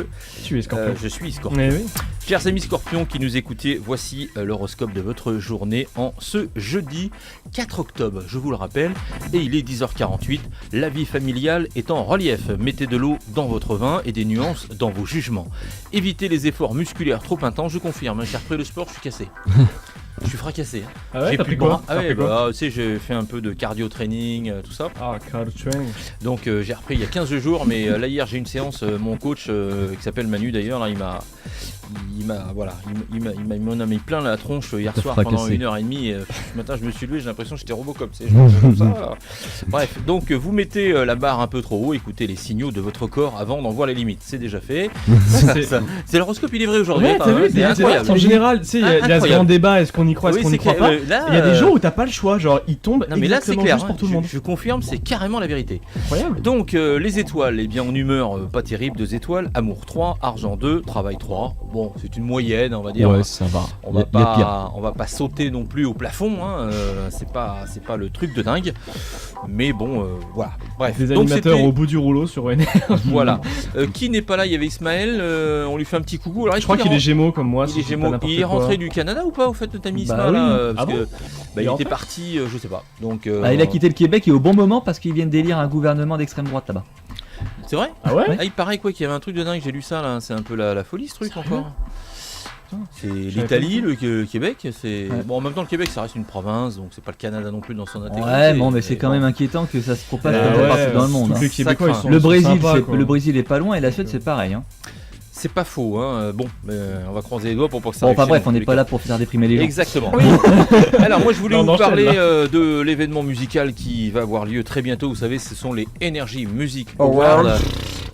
tu es scorpion. Je suis scorpion. Mais oui. Chers amis Scorpions qui nous écoutez, voici l'horoscope de votre journée en ce jeudi 4 octobre, je vous le rappelle, et il est 10h48. La vie familiale est en relief. Mettez de l'eau dans votre vin et des nuances dans vos jugements. Évitez les efforts musculaires trop intenses, je confirme. J'ai repris le sport, je suis cassé. Je suis fracassé. Ah ouais, J'ai t'as plus pris de quoi? bras. Ah ouais, bah, tu sais, j'ai fait un peu de cardio training, tout ça. Ah, cardio training. Donc j'ai repris il y a 15 jours, mais là hier j'ai une séance, mon coach qui s'appelle Manu d'ailleurs, là il m'en a mis plein la tronche hier soir pendant 1h30 et ce matin je me suis levé, j'ai l'impression que j'étais Robocop, c'est comme ça. Là. Bref, donc vous mettez la barre un peu trop haut, écoutez les signaux de votre corps avant d'en voir les limites, c'est déjà fait. C'est l'horoscope, il est vrai aujourd'hui. Ouais, t'as vu, c'est incroyable. En général, tu sais, il y a ce grand débat, est-ce qu'on y croit, est-ce qu'on y croit pas. Il y a des jours où t'as pas le choix, genre ils tombent non mais là c'est exactement clair, juste pour tout le monde. je confirme, c'est carrément la vérité. Incroyable. Donc les étoiles, eh bien en humeur pas terrible, 2 étoiles, amour 3, argent 2, travail 3. Bon, c'est une moyenne, on va dire. Ouais, ça va. On va pas sauter non plus au plafond, hein. C'est pas le truc de dingue. Mais bon, voilà. Bref. Des Donc, animateurs c'était- au bout du rouleau sur NR. Voilà. Qui n'est pas là? Il y avait Ismaël. On lui fait un petit coucou. Alors, Je crois qu'il est Gémeaux comme moi. Il est Gémeaux. Il est rentré du Canada ou pas au fait de Tammy Bah Ismaël oui. là, parce Ah que bon il est était rentré parti, je sais pas. Donc il a quitté le Québec et au bon moment parce qu'ils viennent d'élire un gouvernement d'extrême droite là-bas. c'est vrai. Ah ouais? Ah, il paraît quoi qu'il y avait un truc de dingue. J'ai lu ça là. C'est un peu la folie ce truc encore. C'est savais l'Italie, le Québec. C'est Ouais. bon en même temps le Québec ça reste une province donc c'est pas le Canada non plus dans son intégrité. Ouais, bon, mais c'est quand même inquiétant que ça se propage un peu partout dans le monde. Tous hein. les Québécois ils sont Le sont Brésil, sympas, c'est- quoi. le Brésil est pas loin et la Suède c'est pareil. Hein. C'est pas faux, hein. Bon, on va croiser les doigts pour pas que ça Bon, arrive enfin chez bref, nous, on en n'est tous pas les là pour faire déprimer les cas. gens. Exactement. Alors moi je voulais Non, vous enchaîne, parler là. de l'événement musical qui va avoir lieu très bientôt. Vous savez, ce sont les Energy Music Awards. Awards.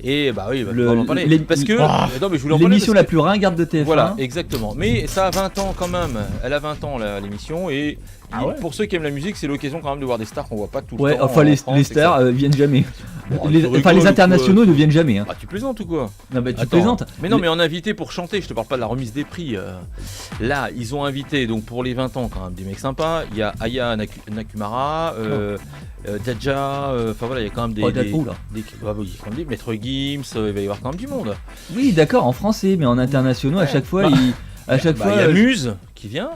Et bah oui, Le- on va en parler. les- Parce que non, mais je voulais en parler L'émission parce la que- plus ringarde de TF1. Voilà, exactement. Mais ça a 20 ans quand même. Elle a 20 ans l'émission et Ah ouais pour ceux qui aiment la musique, c'est l'occasion quand même de voir des stars qu'on voit pas tout le Ouais, temps. enfin en les France, les etc. stars viennent jamais. Bon, Les- tu Enfin rigoles les ou internationaux ne viennent jamais. Hein. Ah, tu plaisantes ou quoi? Non, bah, tu Attends. plaisantes. Mais non, mais en invité pour chanter, je te parle pas de la remise des prix. Là, ils ont invité, donc pour les 20 ans, quand même, des mecs sympas. Il y a Aya Nakamura, Daja, enfin voilà, il y a quand même des. Oh, Daja, là. Ah oui, quand même des Maître Gims, il va y avoir quand même du monde. Oui, d'accord, en français, mais en internationaux, à chaque fois, Bah, à chaque fois. il y a Muse qui vient.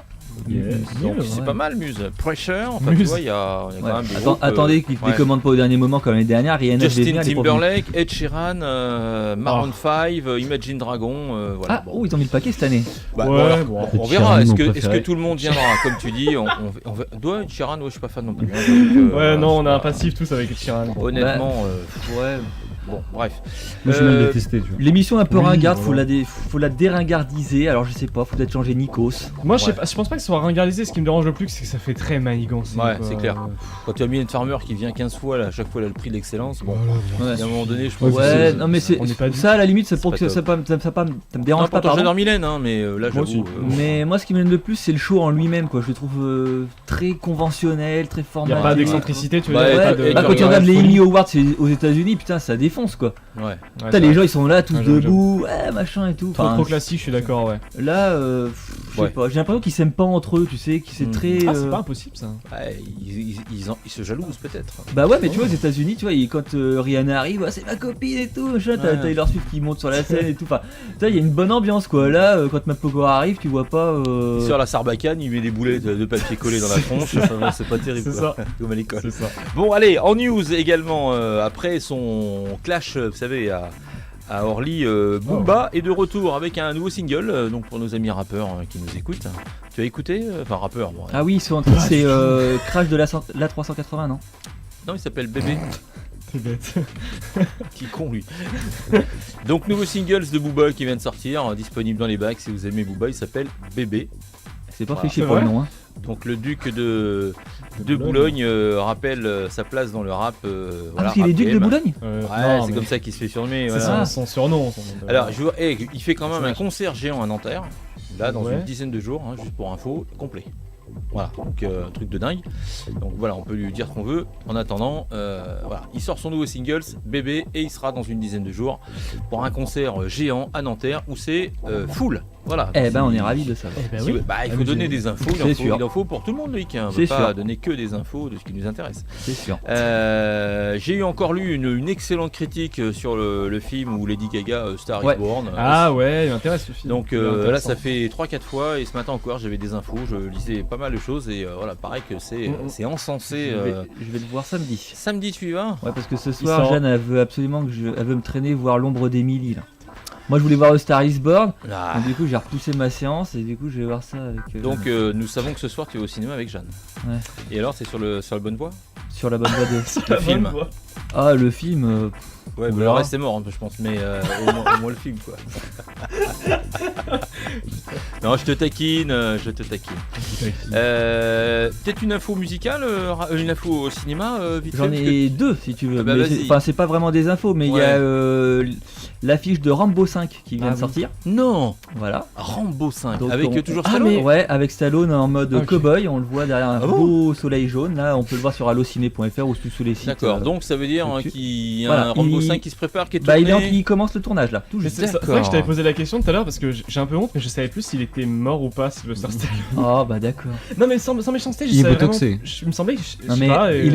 Yes. Donc Ouais. c'est pas mal, Muse. Pressure, enfin tu Muse. vois, il y a Ouais. quand même des Attends- groupes, attendez, qu'ils ouais. décommandent pas au dernier moment comme l'année dernière. Rihanna devait Justin venir, elle est pas venue. Timberlake, Ed Sheeran, Maroon 5, Imagine Dragon, voilà. Ah, oh, ils ont mis le paquet cette année. Bah, Ouais, voilà. bon, On Ed verra. Sheeran, Est-ce mon que préféré. tout le monde viendra? Comme tu dis, doit Ed Sheeran, ouais, je suis pas fan non plus. Hein, j'avoue que, Ouais, non, on a un c'est pas- passif tous avec Ed Sheeran. Honnêtement, ouais. Bon, bref. Moi, je vais même Euh, détester, tu vois. L'émission un peu Oui, ringarde, voilà. faut la déringardiser. Alors je sais pas, faut peut-être changer Nikos. Moi, je sais Ouais. pas, je pense pas que ce soit ringardisé. Ce qui me dérange le plus, c'est que ça fait très manigancé. Ouais, quoi. c'est clair. Quand tu as mis une Farmer qui vient 15 fois, là, à chaque fois elle a le prix de l'excellence, bon, Ouais. à un moment donné, je pense Ouais, que Ouais, c'est- non mais c'est on n'est pas du- ça à la limite, c'est c'est pour pas que ça top. me Non, dérange pas. pourtant Pardon. j'adore Mylène, hein, mais là Moi j'avoue. aussi. Mais moi, ce qui me gêne le plus, c'est le show en lui-même, quoi. Je le trouve très conventionnel, très Y formaté. a pas d'excentricité, tu veux Ouais, dire. Ouais, pas de- et bah, tu quand tu regardes regardes les folie. Emmy Awards aux États-Unis, putain, ça défonce, quoi. Ouais. Ouais, Putain, c'est les vrai. gens ils sont là tous Ouais, j'avoue, debout, ouais, machin et tout. Trop Enfin, trop classique, je suis d'accord, ouais. là, je sais Ouais. pas, j'ai l'impression qu'ils s'aiment pas entre eux, tu sais, que c'est Mm. très. Ah, c'est pas impossible ça. Ouais, ils se jalousent peut-être. Bah ouais, mais tu vois, aux États-Unis, tu vois, quand Rihanna arrive, ah, c'est ma copine et tout, machin, t'as Ouais. Taylor Swift qui monte sur la scène et tout. Enfin, tu vois, il y a une bonne ambiance, quoi. Là, quand Matt Pokora arrive, tu vois pas. Sur la sarbacane, il met des boulets de papier collé dans la tronche. Enfin, bon, c'est pas terrible. C'est quoi. ça. Comme à l'école. C'est ça. Bon, allez, en news également, après son clash, vous savez, à Orly, Booba est de retour avec un nouveau single, donc pour nos amis rappeurs qui nous écoutent. Tu as écouté Enfin, rappeur, bon. Ah oui, c'est Crash de la 380, non? Non, il s'appelle Bébé. T'es bête. Qui con lui. Donc, nouveau singles de Booba qui vient de sortir, disponible dans les bacs. Si vous aimez Booba, il s'appelle Bébé. C'est pas Voilà. fait chier C'est pour le vrai nom, hein. Donc le duc de Boulogne rappelle sa place dans le rap. Ah, voilà, parce qu'il est rap duc de game. Boulogne? Ouais, Non, c'est mais comme ça qu'il se fait surnommer. C'est voilà. son surnom. Alors, je vois, il fait quand même C'est un vache. concert géant à Nanterre, là dans Ouais. une dizaine de jours, hein, juste pour info, complet. Voilà, donc un truc de dingue. Donc voilà, on peut lui dire ce qu'on veut. En attendant, voilà, il sort son nouveau single, Bébé, et il sera dans une dizaine de jours pour un concert géant à Nanterre où c'est full. Voilà. On est ravis de savoir. Il faut donner des infos, il en faut pour tout le monde, Loïc. On ne peut pas donner que des infos de ce qui nous intéresse. C'est sûr. J'ai encore lu une excellente critique sur le film où Lady Gaga Star is Born. Il m'intéresse ce film. Donc là, ça fait 3-4 fois et ce matin encore, j'avais des infos, je lisais pas mal de choses et voilà, pareil que c'est encensé. Je vais le voir samedi. Samedi, tu y vas ? Ouais, parce que ce soir, Jeanne, elle veut absolument elle veut me traîner voir l'ombre d'Emily là. Moi je voulais voir Star is Born, donc du coup j'ai repoussé ma séance et du coup je vais voir ça avec... Donc nous savons que ce soir tu es au cinéma avec Jeanne. Ouais. Et alors c'est sur la bonne voie ? Sur la bonne voie le film. Ah le film... Ouais, le reste c'est mort un peu je pense, mais au moins le film quoi. Non, je te taquine. Peut-être une info musicale, une info au cinéma vite J'en fait, ai deux si tu veux. Ah bah, c'est pas vraiment des infos, mais il y a l'affiche de Rambo 5 qui vient de sortir. Non. Voilà. Rambo 5. Donc, avec toujours Stallone. Ouais, avec Stallone en mode cowboy. On le voit derrière un beau soleil jaune. Là, on peut le voir sur allociné.fr ou sous les sites. D'accord. Donc ça veut dire qu'il y a un Rambo 5 qui se prépare, qui est tourné. Il commence le tournage là. Tout juste. C'est vrai que je t'avais posé la question tout à l'heure parce que j'ai un peu honte, mais je savais plus s'il était mort ou pas, Sylvester Stallone. Oh bah d'accord. Non mais sans méchanceté, il est botoxé. Il me semblait que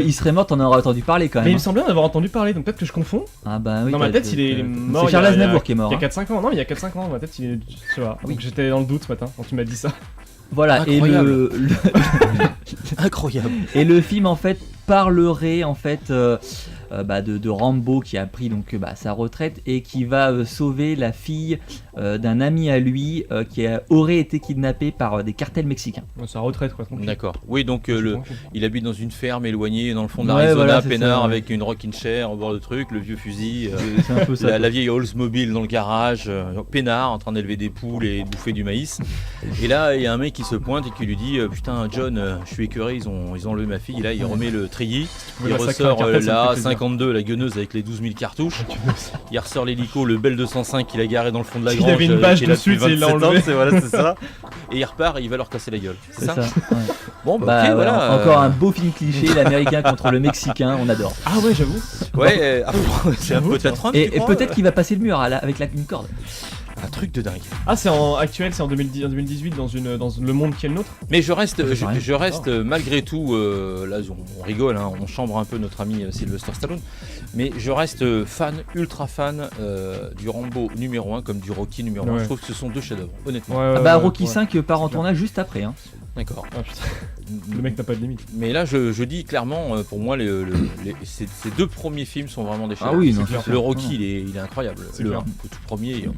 il serait mort, t'en aurais entendu parler quand même. Mais il me semblait en avoir entendu parler, donc peut-être que je confonds. Ah bah oui. Dans ma tête, il est mort. C'est Charles Aznavour qui est mort. Il y a 4-5 ans. Non, mais il y a 4-5 ans. Dans ma tête, il est. Tu vois. Donc j'étais dans le doute ce matin quand tu m'as dit ça. Voilà. Incroyable. Incroyable. Et le film en fait parlerait en fait de Rambo qui a pris donc sa retraite et qui va sauver la fille d'un ami à lui qui aurait été kidnappé par des cartels mexicains. Sa retraite quoi. D'accord. Oui donc il habite dans une ferme éloignée dans le fond de l'Arizona, peinard avec une rocking chair au bord du truc, le vieux fusil, c'est un peu ça, la vieille Oldsmobile dans le garage, peinard en train d'élever des poules et de bouffer du maïs. Et là il y a un mec qui se pointe et qui lui dit putain John, je suis écœuré, ils ont enlevé ma fille. Et là il remet le treillis, il ressort la 52, la gueuneuse avec les 12 000 cartouches. Il ressort l'hélico, le Bell 205 qu'il a garé dans le fond de la grange. Il avait une bâche dessus, il l'a enlevé. C'est ça. Et il repart et il va leur casser la gueule. C'est ça. Ouais. Bon, ok, voilà. Encore un beau film cliché, l'américain contre le mexicain, on adore. Ah ouais, j'avoue. Ouais, c'est un peu Trump. Et peut-être qu'il va passer le mur avec une corde. Un truc de dingue. Ah, c'est en 2018 dans le monde qui est le nôtre. Mais je reste malgré tout, là on rigole, hein, on chambre un peu notre ami Sylvester Stallone, mais je reste ultra fan du Rambo numéro 1 comme du Rocky numéro 1. Je trouve que ce sont deux chefs-d'œuvre, honnêtement. Rocky 5 part en tournage juste après. Hein. D'accord. Ah, putain. Le mec n'a pas de limite. Mais là, je dis clairement, pour moi, ces deux premiers films sont vraiment des chefs-d'œuvre. Ah oui, non, le Rocky, il est incroyable. Le tout premier.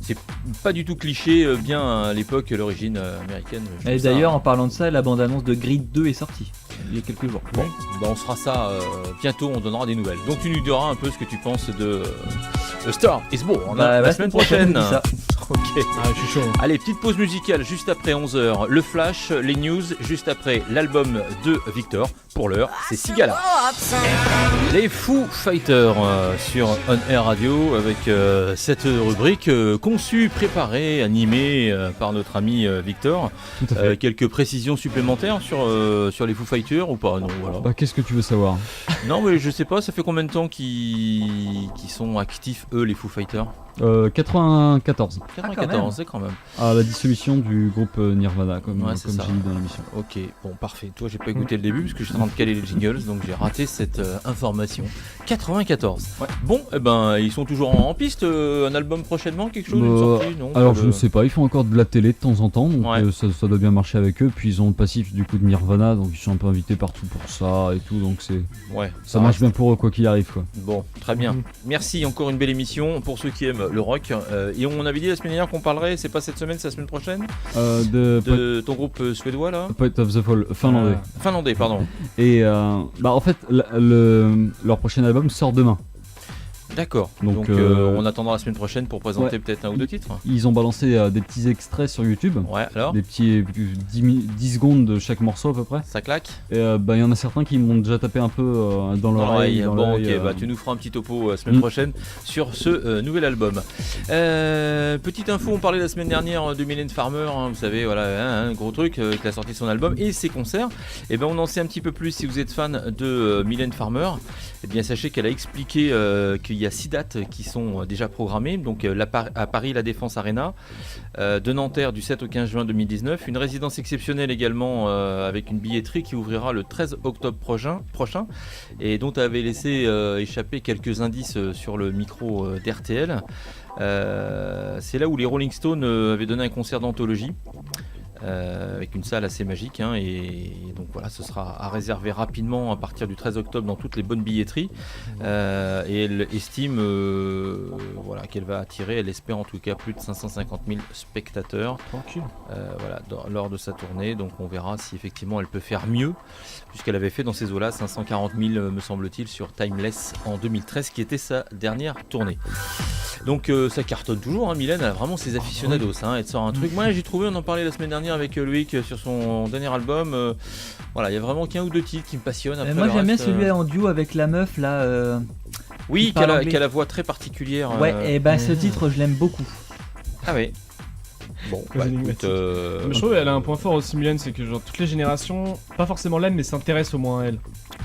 C'est pas du tout cliché, bien à l'époque, l'origine américaine. Et d'ailleurs, en parlant de ça, la bande-annonce de Grid 2 est sortie il y a quelques jours. Bon, on se fera ça bientôt, on donnera des nouvelles. Donc tu nous diras un peu ce que tu penses de Star is Born la semaine prochaine. Ok. Ah, je suis chaud. Allez, petite pause musicale juste après 11h. Le Flash, les news, juste après l'album de Victor. Pour l'heure, c'est Sigala. Les Foo Fighters sur On Air Radio avec cette rubrique conçue, préparée, animée par notre ami Victor. Quelques précisions supplémentaires sur les Foo Fighters ou pas? Non, voilà. Bah, qu'est-ce que tu veux savoir? Non, mais je sais pas, ça fait combien de temps qu'ils sont actifs, eux, les Foo Fighters? 94. 94, c'est quand même. À la dissolution du groupe Nirvana, comme j'ai dit dans l'émission. Ok, bon, parfait. Toi, j'ai pas écouté le début parce que j'étais en train de caler les jingles, donc j'ai raté cette information. 94. Ouais. Bon, eh ben, ils sont toujours en piste. Un album prochainement, quelque chose, une sortie? Non, alors, je ne sais pas. Ils font encore de la télé de temps en temps, donc ça doit bien marcher avec eux. Puis ils ont le passif du coup de Nirvana, donc ils sont un peu invités partout pour ça et tout, donc ça marche bien pour eux quoi qu'il arrive quoi. Bon, très bien. Merci, encore une belle émission pour ceux qui aiment le rock. Et on avait dit la semaine dernière qu'on parlerait, c'est pas cette semaine, c'est la semaine prochaine, de ton groupe suédois là, Poet of the Fall, finlandais. Finlandais, pardon. Et en fait, leur prochain album sort demain. D'accord, donc on attendra la semaine prochaine pour présenter peut-être un ou deux titres. Ils ont balancé des petits extraits sur YouTube. Ouais, alors des petits 10 secondes de chaque morceau à peu près. Ça claque. Et il y en a certains qui m'ont déjà tapé un peu dans l'oreille. Bon, ok, tu nous feras un petit topo la semaine prochaine sur ce nouvel album. Petite info, on parlait la semaine dernière de Mylène Farmer, hein, vous savez, voilà, un gros truc qui a sorti son album et ses concerts. Et ben on en sait un petit peu plus si vous êtes fan de Mylène Farmer. Et bien sachez qu'elle a expliqué qu'il y y a 6 dates qui sont déjà programmées. Donc à Paris, la Défense Arena, de Nanterre du 7 au 15 juin 2019. Une résidence exceptionnelle également avec une billetterie qui ouvrira le 13 octobre prochain et dont tu avais laissé échapper quelques indices sur le micro d'RTL. C'est là où les Rolling Stones avaient donné un concert d'anthologie. Avec une salle assez magique et donc voilà, ce sera à réserver rapidement à partir du 13 octobre dans toutes les bonnes billetteries et elle estime qu'elle va attirer, elle espère en tout cas plus de 550 000 spectateurs lors de sa tournée. Donc on verra si effectivement elle peut faire mieux, puisqu'elle avait fait dans ces eaux-là 540 000 me semble-t-il sur Timeless en 2013 qui était sa dernière tournée. Donc ça cartonne toujours, Mylène a vraiment ses aficionados, elle sort un truc. Moi j'ai trouvé, on en parlait la semaine dernière avec Loïc sur son dernier album, il y a vraiment qu'un ou deux titres qui me passionnent. Après, moi j'aime bien celui en duo avec la meuf là. Oui, qui a la voix très particulière. Ouais, et ce titre je l'aime beaucoup. Ah oui. Bon, écoute, mais je trouve qu'elle a un point fort aussi, Mylène, c'est que genre toutes les générations, pas forcément l'aiment, mais s'intéressent au moins à elle.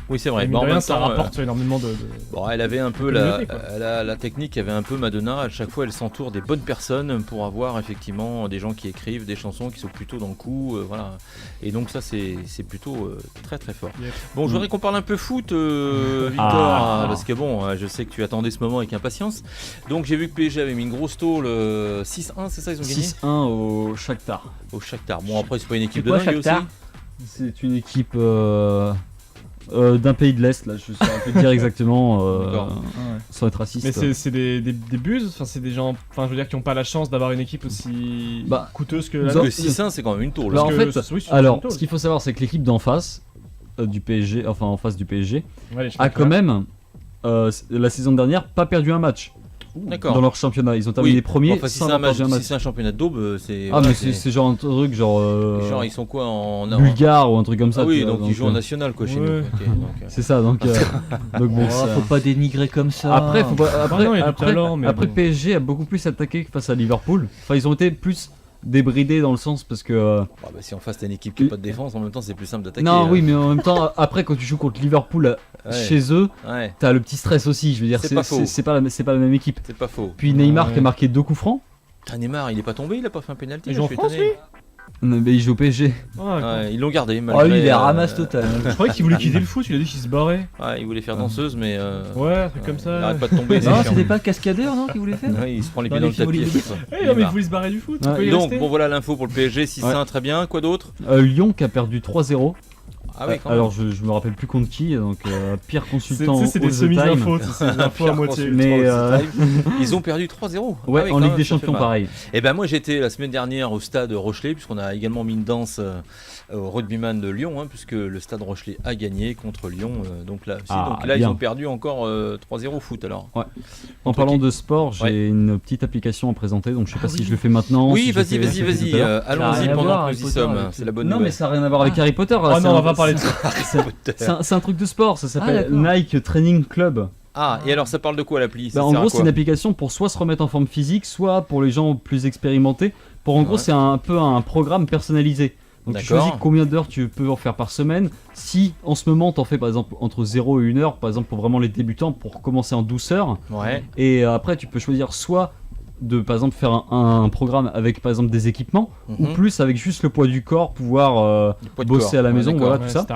Oui, c'est vrai. En même ça rapporte énormément de. Bon, elle avait un peu la technique, avait un peu Madonna. À chaque fois, elle s'entoure des bonnes personnes pour avoir effectivement des gens qui écrivent des chansons qui sont plutôt dans le coup, voilà. Et donc ça, c'est plutôt très très fort. Yep. Bon, je voudrais qu'on parle un peu foot, Victor, parce que bon, je sais que tu attendais ce moment avec impatience. Donc j'ai vu que PSG avait mis une grosse tôle 6-1, c'est ça, ils ont gagné 6-1 au Shakhtar. Au Shakhtar. Bon, après c'est pas une équipe de dingue aussi. C'est une équipe d'un pays de l'Est, là, je sais pas dire exactement, sans être raciste. Mais c'est des buses, enfin c'est des gens, enfin je veux dire qui n'ont pas la chance d'avoir une équipe aussi coûteuse que la nôtre. 6-1 c'est quand même une tôle. En fait, ce qu'il faut savoir c'est que l'équipe d'en face du PSG, enfin en face du PSG, a quand même la saison dernière pas perdu un match. Dans leur championnat, ils ont terminé premiers sans avoir perdu un match. Si c'est un championnat d'aube, c'est. Ah, mais c'est genre un truc genre. Genre, ils sont quoi en. Bulgare ou un truc comme ça. Ah oui, donc ils jouent en national quoi chez nous. Okay, c'est ça, donc bon. Faut pas dénigrer comme ça. Après, après PSG a beaucoup plus attaqué face à Liverpool. Enfin, ils ont été plus débridés dans le sens parce que. Si en face t'as une équipe qui n'a pas de défense, en même temps c'est plus simple d'attaquer. Non, oui, mais en même temps, après quand tu joues contre Liverpool chez eux, t'as le petit stress aussi. Je veux dire, c'est pas la même équipe. C'est pas faux. Puis Neymar qui a marqué 2 coups francs. Neymar, il est pas tombé, il a pas fait un penalty. Il joue en France, lui. Mais il joue au PSG. Ils l'ont gardé. Oh, lui il est ramasse total. Je croyais qu'il voulait quitter le foot, il a dit qu'il se barrait. Il voulait faire danseuse, mais. Ouais, un truc comme ça. Il arrête pas de tomber. Non, c'était pas cascadeur, non, qu'il voulait faire. Il se prend les pieds dans le tapis. Non, mais il voulait se barrer du foot. Donc, bon, voilà l'info pour le PSG, 6-1, très bien. Quoi d'autre? Lyon qui a perdu 3-0. Ah ouais, alors je me rappelle plus contre qui, donc pire consultant. C'est des semi-infos, c'est des infos à moitié. Mais ils ont perdu 3-0. Ouais, en Ligue des Champions pareil. Et ben moi j'étais la semaine dernière au stade Rochelet, puisqu'on a également mis une danse au rugbyman de Lyon, puisque le stade Rochelet a gagné contre Lyon. Donc là ils ont perdu encore 3-0 au foot alors. Ouais. En parlant de sport, j'ai une petite application à présenter, donc je sais pas si je le fais maintenant. Oui, vas-y. Allons-y pendant que nous y sommes. C'est la bonne nouvelle. Non, mais ça n'a rien à voir avec Harry Potter. Ah non, on va pas parler. C'est un truc de sport, ça s'appelle Nike Training Club. Ah, et alors ça parle de quoi l'appli? En gros, c'est une application pour soit se remettre en forme physique, soit pour les gens plus expérimentés. En gros, c'est un peu un programme personnalisé. Donc tu choisis combien d'heures tu peux en faire par semaine. Si en ce moment t'en fais par exemple entre 0 et 1 heure, par exemple pour vraiment les débutants, pour commencer en douceur. Et après tu peux choisir soit de par exemple faire un programme avec par exemple des équipements ou plus avec juste le poids du corps, pouvoir bosser à la maison, voilà tout ça.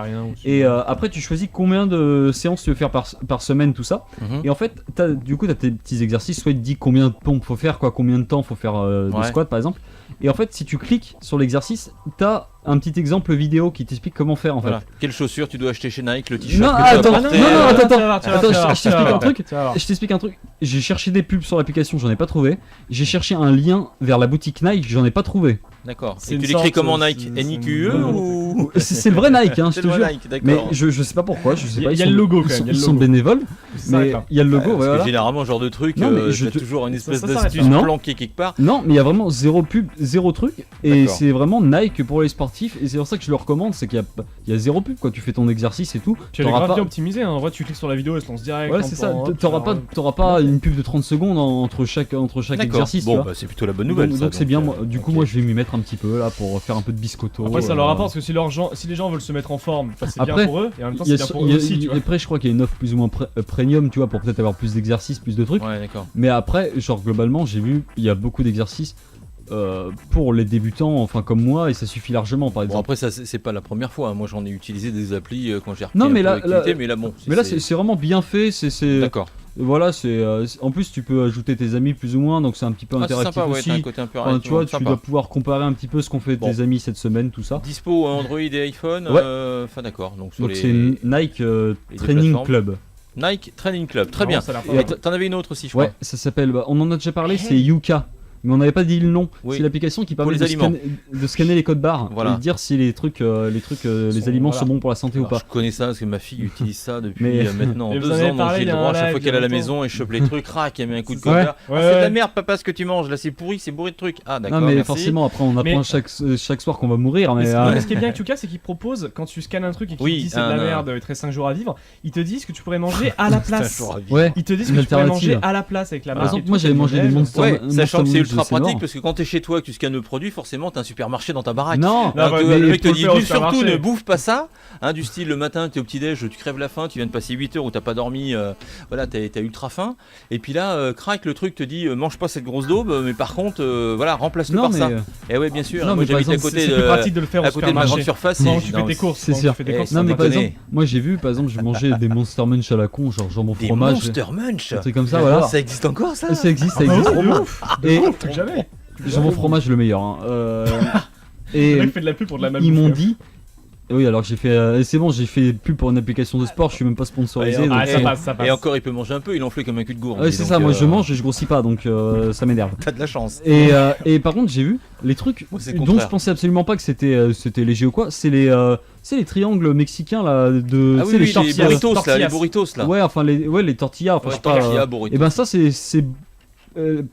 Et après tu choisis combien de séances tu veux faire par semaine, tout ça. Et en fait du coup t'as tes petits exercices, soit il te dit combien de pompes faut faire, combien de temps faut faire de squat par exemple. Et en fait si tu cliques sur l'exercice, t'as un petit exemple vidéo qui t'explique comment faire en fait. Quelles chaussures tu dois acheter chez Nike, le t-shirt non, que tu dois porter. Attends, je t'explique un truc. J'ai cherché des pubs sur l'application, j'en ai pas trouvé. J'ai cherché un lien vers la boutique Nike, j'en ai pas trouvé. D'accord. Et tu l'écris comment Nike? N-I-Q-E ou... C'est le vrai Nike, je te jure. Nike, mais je sais pas pourquoi, je sais pas. Il y a le logo quand même. Ils sont bénévoles, mais il y a le logo. Parce que généralement, ce genre de truc, j'ai toujours une espèce d'astuce planquée quelque part. Non, mais il y a vraiment zéro pub, zéro truc. Et c'est vraiment Nike pour les sportifs. Et c'est pour ça que je le recommande, c'est qu'il y a zéro pub. Tu fais ton exercice et tout. Tu as grave bien optimisé. En vrai, tu cliques sur la vidéo, elle se lance direct. Ouais, c'est ça. T'auras pas une pub de 30 secondes entre chaque exercice. Bon, c'est plutôt la bonne nouvelle. Donc c'est bien. Du coup, moi, je vais m'y mettre. un petit peu là pour faire un peu de biscotto. Après, ça leur rapporte parce que si les gens veulent se mettre en forme, c'est bien Après, pour eux et en même temps c'est bien pour eux aussi. Tu vois. Après, je crois qu'il y a une offre plus ou moins premium, tu vois, pour peut-être avoir plus d'exercices, plus de trucs. Ouais, d'accord. Mais après, genre globalement, j'ai vu, il y a beaucoup d'exercices pour les débutants, enfin comme moi, et ça suffit largement, par Bon, exemple. après, ça, c'est pas la première fois. Moi, j'en ai utilisé des applis quand j'ai repris Non, mais un là- peu d'activité, là- mais là, bon. Mais là, c'est vraiment bien fait. C'est D'accord. voilà, en plus, tu peux ajouter tes amis plus ou moins, donc c'est un petit peu Ah, c'est interactif sympa, ouais, aussi. t'as un côté un peu Enfin, tu vois, tu sympa. dois pouvoir comparer un petit peu ce qu'ont fait Bon. tes amis cette semaine, tout ça. Dispo Android et iPhone. Ouais. Enfin, d'accord. Donc, sur Donc les c'est Nike les Training plateformes. Club. Nike Training Club. Très Non, bien. ça a l'air pas Et mal. t'en avais une autre aussi, je Ouais, crois. ça s'appelle, on en a déjà parlé, c'est Yuka. Mais on n'avait pas dit le nom. Oui. C'est l'application qui permet les de aliments. scanner les codes barres Voilà. et de dire si les aliments voilà. sont bons pour la santé ou Alors, pas. je connais ça parce que ma fille utilise ça depuis Mais- maintenant Et vous 2 en avez ans. Donc parlé, j'ai il y le a droit un à chaque fois live qu'elle est à la il y a maison et je chope les trucs, crac, elle met un coup de Ouais. code barre. Ouais, Ah, c'est de la ouais. merde, papa, ce que tu manges. Là, c'est pourri, c'est bourré de trucs. Ah, d'accord. Non mais merci. forcément après on apprend Mais- chaque soir qu'on va mourir mais Mais ce qui est bien avec Yuka, c'est qu'ils proposent, quand tu scannes un truc et qu'ils Oui, te disent c'est de la un- merde, il te reste 5 jours à vivre, ils te disent que tu pourrais manger à la Putain, place. je suis ravi. ouais. Ils te disent Une que tu pourrais alternative. manger à la place avec la Par marque. exemple, moi j'avais mangé des Monster Ouais, sachant que c'est Munch ultra de Cédor. pratique parce que quand t'es chez toi et que tu scannes le produit, forcément t'as un supermarché dans ta baraque. Non, Hein, bah, tu vois, mais le mec te faut le dit faire au surtout supermarché. ne bouffe pas ça, hein, du style le matin t'es au petit déj, tu crèves la faim, tu viens de passer 8 heures où t'as pas dormi, voilà t'as ultra faim, et puis là crac le truc te dit mange pas cette grosse daube, mais par contre voilà remplace-le non par mais ça. Et ouais bien sûr, non, moi mais par j'habite à exemple, côté C'est de plus pratique de le faire à au côté de ma grande supermarché. surface. Non, et- tu non, fais mais tes courses. c'est pendant que sûr. tu fais tes Eh, courses, ça non mais m'a par donné. exemple, moi j'ai vu par exemple je mangeais des Monster Munch à la con, genre jambon Des fromage, Monster Munch. un truc comme ça voilà. Ça existe encore ça? Ça existe, ça Ah bah existe. oui, de ouf. Et Plus que jamais. jambon fromage le meilleur. Hein. Le Et mec fait de la pub pour de la ils m'ont malbouffe. dit. Oui, alors j'ai fait. C'est bon, j'ai fait pub pour une application de sport, je suis même pas sponsorisé. Ouais, donc, Ah, ça passe, ça passe. Et encore il peut manger un peu, il enflé comme un cul de gourde. ouais, c'est donc, ça, moi je mange et je grossis pas donc ça m'énerve. T'as de la chance. Et par contre, j'ai vu les trucs Moi, c'est le dont contraire. je pensais absolument pas que c'était léger ou quoi, c'est les triangles mexicains là de. Ah tu oui, sais, oui, les tortillas. burritos là, les tortillas. burritos là. Ouais, enfin les tortillas, enfin Ouais, je sais pas. tortilla, burritos. Et ben ça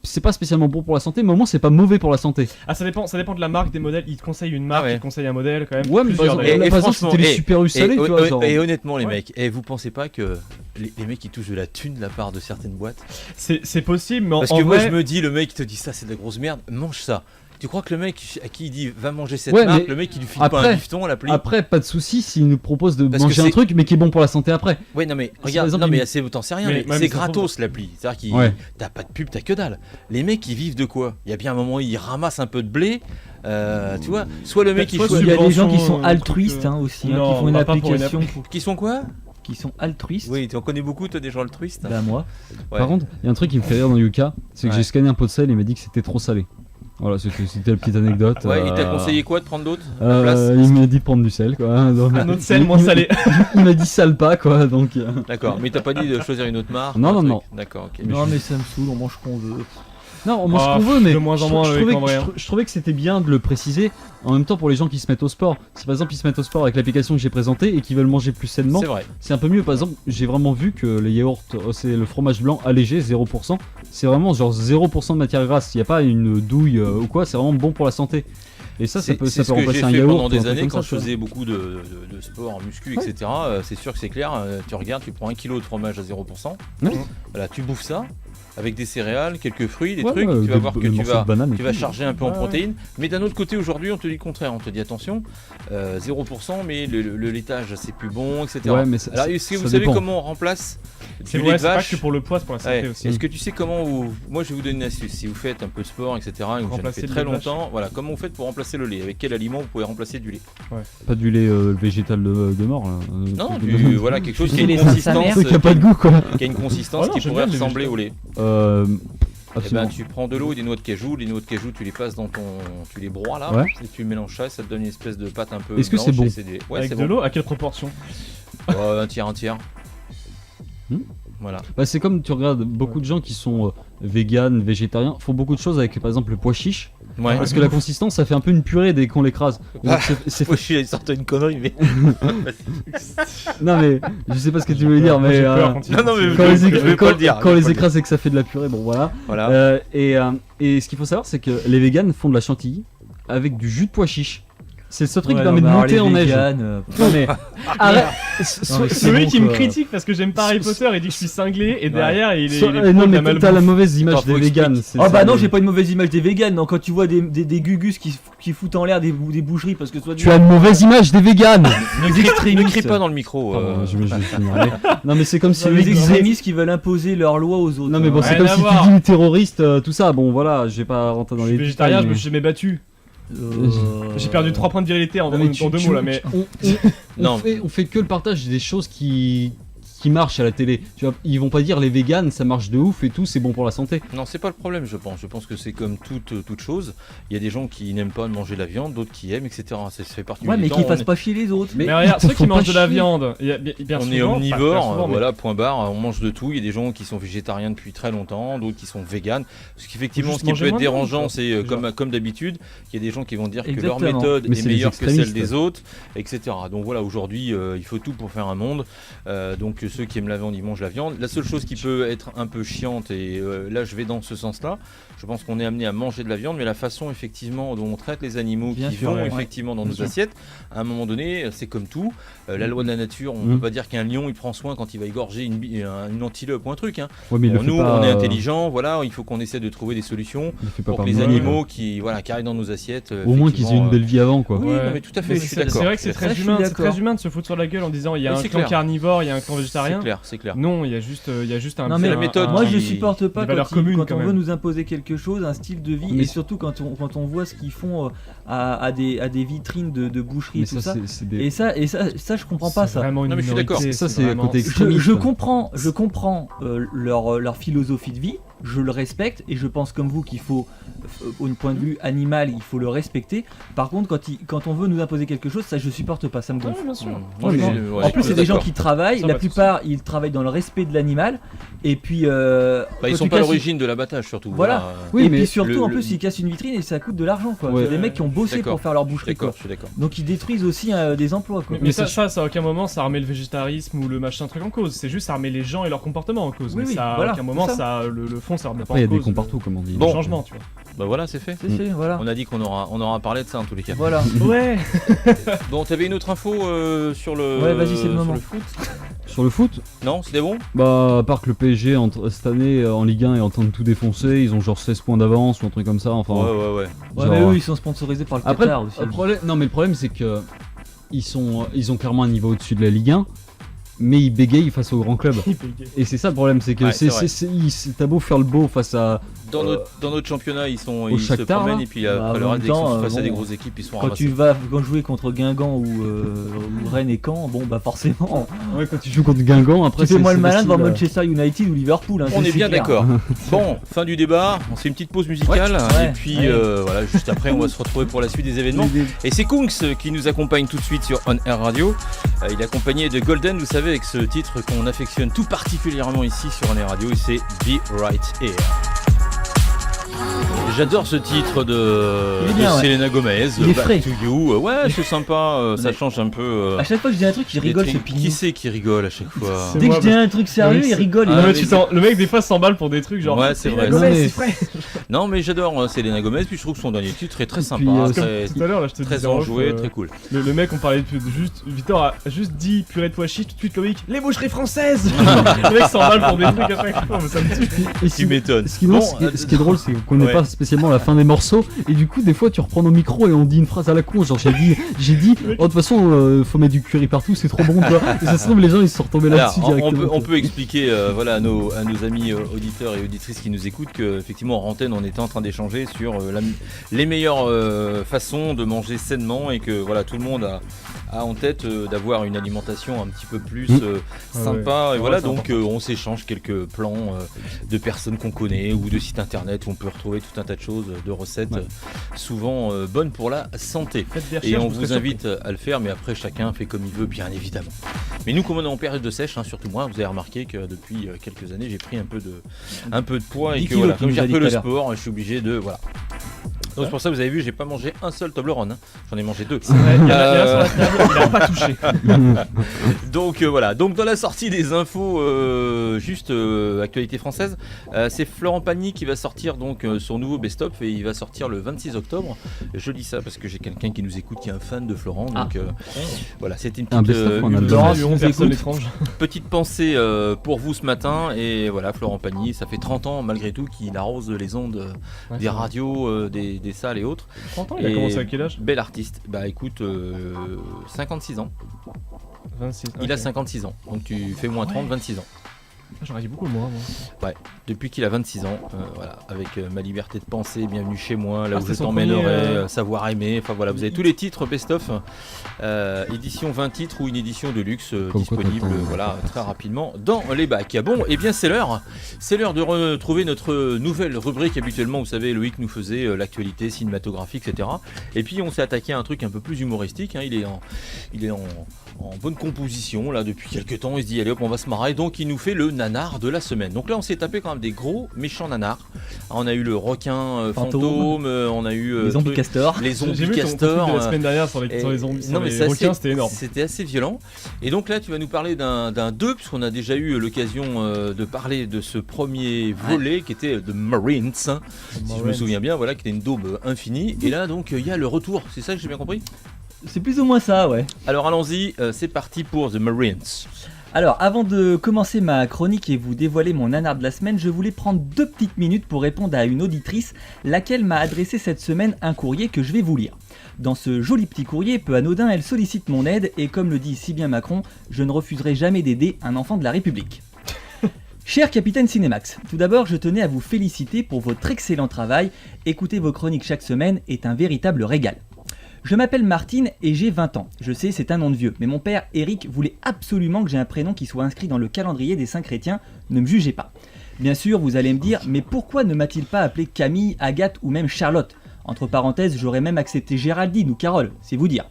c'est pas spécialement bon pour la santé, mais au moins c'est pas mauvais pour la santé. Ah, ça dépend de la marque, des modèles. Ils te conseillent une marque, Ah ouais. ils te conseillent un modèle quand même. Ouais, mais par Plusieurs, exemple, d'ailleurs. là, par exemple, franchement, c'était les Super U salés, tu vois. Genre. et honnêtement les Ouais. mecs, vous pensez pas que les mecs ils touchent de la thune de la part de certaines boîtes? C'est possible, mais Parce en que moi vrai, je me dis, le mec il te dit ça c'est de la grosse merde, mange ça. Tu crois que le mec à qui il dit va manger cette Ouais, marque, mais le mec il lui file pas après- un bifton à l'appli? Après, pas de soucis s'ils nous proposent de Parce que manger un c'est- truc, mais qui est bon pour la santé après. Ouais non mais par regarde, exemple, non mais une- t'en sais rien, Mais- mais, ouais, mais c'est ça gratos l'appli. C'est-à-dire qu'il Ouais. t'as pas de pub, t'as que dalle. Les mecs ils vivent de quoi? Il y a bien un moment ils ramassent un peu de blé, tu vois. Soit le mec il Soit Il y a des gens qui subvention, sont un altruistes truc, hein, aussi, non, qui font une pas pour une application appli. qui sont quoi? qui sont altruistes. Oui, tu en connais beaucoup toi des gens altruistes. Bah moi. Ouais. Par contre, il y a un truc qui me fait rire dans Yuka, c'est que Ouais. j'ai scanné un pot de sel et il m'a dit que c'était trop salé. Voilà, c'était la petite anecdote. Ouais, il t'a conseillé quoi de prendre d'autres Il m'a dit de prendre du sel, quoi. Donc, Un autre sel moins salé. il m'a dit sale pas, quoi. Donc, D'accord, mais t'as pas dit de choisir une autre marque? Non, un non, truc non. D'accord, ok. Non mais ça me saoule, on mange ce qu'on veut. non, on mange Ah, ce qu'on veut, mais de moins en je- moins, je, avec trouvais en que, vrai, je hein. trou- je trouvais que c'était bien de le préciser. En même temps, pour les gens qui se mettent au sport, si par exemple ils se mettent au sport avec l'application que j'ai présentée et qui veulent manger plus sainement, C'est vrai. c'est un peu mieux. Par exemple, j'ai vraiment vu que les yaourts, c'est le fromage blanc allégé, 0%. C'est vraiment genre 0% de matière grasse. Il n'y a pas une douille ou quoi, c'est vraiment bon pour la santé. Et ça C'est peut ce que remplacer j'ai un fait yaourt. pendant ou un des truc années comme quand ça, je tu vois. faisais beaucoup de sport, muscu, etc. C'est sûr que c'est clair, tu regardes, tu prends 1 kg de fromage à 0%, Ouais. voilà, tu bouffes ça avec des céréales, quelques fruits, des Ouais, trucs, tu vas voir que des tu morceaux vas, de banane et tu vas tout. charger un peu en Ouais, ouais. protéines. Mais d'un autre côté, aujourd'hui, on te dit le contraire, on te dit attention, 0%, mais le laitage c'est plus bon, etc. Ouais, mais ça- Alors, est-ce que ça vous savez dépend. comment on remplace C'est du vrai, lait de c'est pas vache que pour le poids, c'est pour la santé Ouais. aussi. Est-ce que tu sais comment vous... Moi je vais vous donner une astuce. Si vous faites un peu de sport, etc., et que vous en Remplacer faites le très lait de vache. longtemps, voilà, comment vous faites pour remplacer le lait? Avec quel aliment vous pouvez remplacer du lait? Pas du lait végétal de mort là. Non, Truc de- voilà, quelque chose qui a sais, une les seins de sa consistance, mère. truc qui a pas de goût quoi. qui a une consistance Oh non, qui j'aime pourrait bien les ressembler au végétaux. lait. Et Absolument. ben tu prends de l'eau et des noix de cajou. Les noix de cajou, tu les passes dans tu les broies là, Ouais. et tu mélanges ça te donne une espèce de pâte un peu. Est-ce que c'est blanche, bon et Ouais, Avec c'est de bon. l'eau, à quelle proportion? Un tiers. Hmm. Voilà. Bah, c'est comme tu regardes beaucoup de gens qui sont véganes, végétariens, font beaucoup de choses avec par exemple le pois chiche. Ouais. Parce que la consistance ça fait un peu une purée dès qu'on l'écrase. Donc, c'est Moi, je suis sorti une connerie, mais. Non mais je sais pas ce que tu voulais dire mais J'ai peur quand il- Non, non, mais quand je vais pas le dire, quand je vais les pas le écrases et que ça fait de la purée, bon voilà. Voilà. Et ce qu'il faut savoir c'est que les véganes font de la chantilly avec du jus de pois chiche. C'est ce truc qui permet de monter en neige. Non mais Arrête. Le mec il me critique parce que j'aime pas Harry Potter, il dit que je suis cinglé et derrière il est Non mais t'as la mauvaise image des véganes. oh bah non, j'ai pas une mauvaise image des véganes. Non, quand tu vois des gugus qui foutent en l'air des boucheries parce que soit tu as une mauvaise image des véganes. Ne crie pas dans le micro. Non mais c'est comme si les extrémistes qui veulent imposer leurs lois aux autres. Non mais bon, c'est comme si tu dis terroriste, tout ça. Bon voilà, je vais pas rentrer dans les. Je suis végétarien, je me suis jamais battu. J'ai perdu 3 points de virilité en 2 mots là, mais on fait que le partage des choses qui marchent à la télé. Tu vois, ils vont pas dire les véganes ça marche de ouf et tout, c'est bon pour la santé. Non, c'est pas le problème, je pense. Je pense que c'est comme toute chose. Il y a des gens qui n'aiment pas manger de la viande, d'autres qui aiment, etc. Ça fait partie du mais temps. qu'ils fassent pas chier les autres. Mais regarde, ceux qui mangent de la viande, on est omnivore, voilà, point barre. On mange de tout. Il y a des gens qui sont végétariens depuis très longtemps, d'autres qui sont véganes. Parce qu'effectivement, ce qui peut être dérangeant, c'est comme d'habitude, il y a des gens qui vont dire que leur méthode est meilleure que celle des autres, etc. Donc voilà, aujourd'hui, il faut tout pour faire un monde. Donc ceux qui aiment la viande, ils mangent la viande. La seule chose qui peut être un peu chiante, et là je vais dans ce sens-là, je pense qu'on est amené à manger de la viande, mais la façon effectivement dont on traite les animaux vont effectivement dans nos assiettes, à un moment donné, c'est comme tout. La loi de la nature, on ne peut pas dire qu'un lion il prend soin quand il va égorger une antilope ou un truc. Mais nous, on est intelligent, voilà, il faut qu'on essaie de trouver des solutions pour que les animaux qui arrivent dans nos assiettes. Au moins qu'ils aient une belle vie avant, quoi. Oui, non, mais tout à fait, je suis d'accord. C'est vrai que c'est très humain de se foutre sur la gueule en disant il y a un clan carnivore, il y a un clan végétarien. C'est clair. Non, il y a juste un. Non mais la méthode. Moi je supporte pas quand on veut nous nous imposer quelque chose, un style de vie, et surtout quand on voit ce qu'ils font à des vitrines de boucherie et tout ça. Et ça je comprends pas ça. Non mais je suis d'accord. Ça c'est un côté extrémiste. Je comprends leur philosophie de vie. Je le respecte et je pense comme vous qu'il faut, au point de vue animal, il faut le respecter. Par contre, quand on veut nous imposer quelque chose, ça je supporte pas, ça me gonfle. Bien sûr. En plus, c'est des gens qui travaillent, la plupart ils travaillent dans le respect de l'animal. Et puis. Ils sont pas à l'origine de l'abattage surtout. Voilà. Oui, et mais puis surtout, en plus, ils cassent une vitrine et ça coûte de l'argent, quoi. Ouais. Il y a des mecs qui ont bossé pour faire leur boucherie, quoi. Je suis d'accord. Donc ils détruisent aussi des emplois, quoi. Mais ça, à aucun moment, ça remet le végétarisme ou le machin truc en cause. C'est juste, ça remet les gens et leur comportement en cause. Oui, mais ça, à aucun moment, ça, le fond, ça remet pas en cause. Il y a des cons partout, comme on dit. Bon. Changement, tu vois. Bah voilà, c'est fait. Voilà. On a dit qu'on aura parlé de ça en tous les cas. Voilà. Ouais. Bon, t'avais une autre info sur le. Ouais, vas-y, c'est le moment. Sur le foot. Sur le foot, Non, c'était bon. bah à part que le PSG cette année en Ligue 1 est en train de tout défoncer, ils ont genre 16 points d'avance ou un truc comme ça. Enfin. Ouais. Ouais, mais eux ils sont sponsorisés par le Après, Qatar aussi. le problème c'est que ils ont clairement un niveau au-dessus de la Ligue 1, mais ils bégayent face aux grands clubs. Et c'est ça le problème, c'est que t'as beau faire le beau face à. Dans notre championnat, ils se Shakhtar, promènent là. et puis après le reste des équipes, face à des grosses équipes, ils sont Quand tu vas jouer contre Guingamp ou Rennes et Caen, bon bah forcément. Ouais, quand tu joues contre Guingamp, après Tu fais moi le malin devant facile, Manchester United ou Liverpool. Hein, On est bien clair. d'accord. Bon, fin du débat, on fait une petite pause musicale et puis voilà, juste après on va se retrouver pour la suite des événements. Et c'est Kungs qui nous accompagne tout de suite sur On Air Radio. Il est accompagné de Golden, vous savez, avec ce titre qu'on affectionne tout particulièrement ici sur On Air Radio, et c'est Be Right Here. J'adore ce titre de Selena Gomez. Il est frais. Back to You. Ouais, c'est sympa, ça change un peu. À chaque fois que je dis un truc, il rigole, c'est pignon. Qui c'est qui rigole à chaque fois? Dès que je dis un truc sérieux, il rigole. Le mec des fois s'emballe pour des trucs genre. Ouais, c'est vrai. Non, mais j'adore Selena Gomez, puis je trouve que son dernier titre est très sympa. Tout à l'heure, là, je te très disais enjoué, très cool. Le mec, on parlait juste. Victor a juste dit purée de pois chiches, tout de suite Loïc, les boucheries françaises. Le mec s'emballe pour des trucs à chaque fois, mais ça me tue. Tu m'étonnes. Ce qui est drôle, c'est qu'on connaît pas spécialement la fin des morceaux, et du coup, des fois, tu reprends nos micros et on dit une phrase à la con. Genre, j'ai dit, oh, de toute façon, faut mettre du curry partout, c'est trop bon, toi. Et ça se trouve, les gens ils se sont retombés là-dessus directement. On peut expliquer voilà, à nos amis auditeurs et auditrices qui nous écoutent qu'effectivement, en antenne, on était en train d'échanger sur les meilleures façons de manger sainement, et que voilà, tout le monde a en tête d'avoir une alimentation un petit peu plus sympa. Et voilà, donc on s'échange quelques plans de personnes qu'on connaît ou de sites internet où on peut retrouver tout un tas de choses, de recettes souvent bonnes pour la santé. Et on vous invite à le faire, mais après chacun fait comme il veut, bien évidemment. Mais nous, comme on est en période de sèche, surtout moi, vous avez remarqué que depuis quelques années j'ai pris un peu de poids, et que voilà, comme j'ai un peu le sport, je suis obligé de Donc c'est pour ça que vous avez vu, j'ai pas mangé un seul Toblerone, hein. J'en ai mangé 2. C'est vrai, il y en a sur la table, il n'a pas touché. Donc voilà, donc dans la sortie des infos, actualité française, c'est Florent Pagny qui va sortir donc son nouveau best-of et il va sortir le 26 octobre. Je dis ça parce que j'ai quelqu'un qui nous écoute qui est un fan de Florent, donc voilà, c'était une petite pensée pour vous ce matin. Et voilà, Florent Pagny, ça fait 30 ans malgré tout qu'il arrose les ondes des radios, des salles et autres. 30 ans, il a commencé à quel âge ? Bel artiste, bah écoute, 56 ans. 26, Il a 56 ans, donc tu fais moins 30, 26 ans. J'aurais dit beaucoup moins, moi. Ouais, depuis qu'il a 26 ans, voilà, avec Ma liberté de penser, Bienvenue chez moi, Là où je son t'emmènerai, Savoir aimer, enfin voilà, vous avez tous les titres best-of, édition 20 titres ou une édition de luxe disponible, voilà, très rapidement dans les bacs. Ah bon, et bien c'est l'heure de retrouver notre nouvelle rubrique. Habituellement, vous savez, Loïc nous faisait l'actualité cinématographique, etc. Et puis on s'est attaqué à un truc un peu plus humoristique, hein. Il est en bonne composition là depuis quelques temps. Il se dit allez hop, on va se marrer, donc il nous fait le nanar de la semaine. Donc là on s'est tapé quand même des gros méchants nanars. On a eu le requin fantôme, on a eu les zombies castors. Les zombies J'ai vu castors de la semaine dernière sur les zombies, sur les requins, c'était énorme. C'était assez violent. Et donc là tu vas nous parler d'un 2, puisqu'on a déjà eu l'occasion de parler de ce premier volet qui était The Marines, si je me souviens bien, voilà, qui était une daube infinie. Et là donc il y a le retour, c'est ça que j'ai bien compris ? C'est plus ou moins ça, ouais. Alors allons-y, c'est parti pour The Marines. Alors, avant de commencer ma chronique et vous dévoiler mon nanar de la semaine, je voulais prendre 2 petites minutes pour répondre à une auditrice, laquelle m'a adressé cette semaine un courrier que je vais vous lire. Dans ce joli petit courrier peu anodin, elle sollicite mon aide et comme le dit si bien Macron, je ne refuserai jamais d'aider un enfant de la République. Cher capitaine Cinémax, tout d'abord je tenais à vous féliciter pour votre excellent travail. Écouter vos chroniques chaque semaine est un véritable régal. Je m'appelle Martine et j'ai 20 ans. Je sais, c'est un nom de vieux, mais mon père, Eric, voulait absolument que j'ai un prénom qui soit inscrit dans le calendrier des saints chrétiens. Ne me jugez pas. Bien sûr, vous allez me dire, mais pourquoi ne m'a-t-il pas appelé Camille, Agathe ou même Charlotte ? Entre parenthèses, j'aurais même accepté Géraldine ou Carole, c'est vous dire.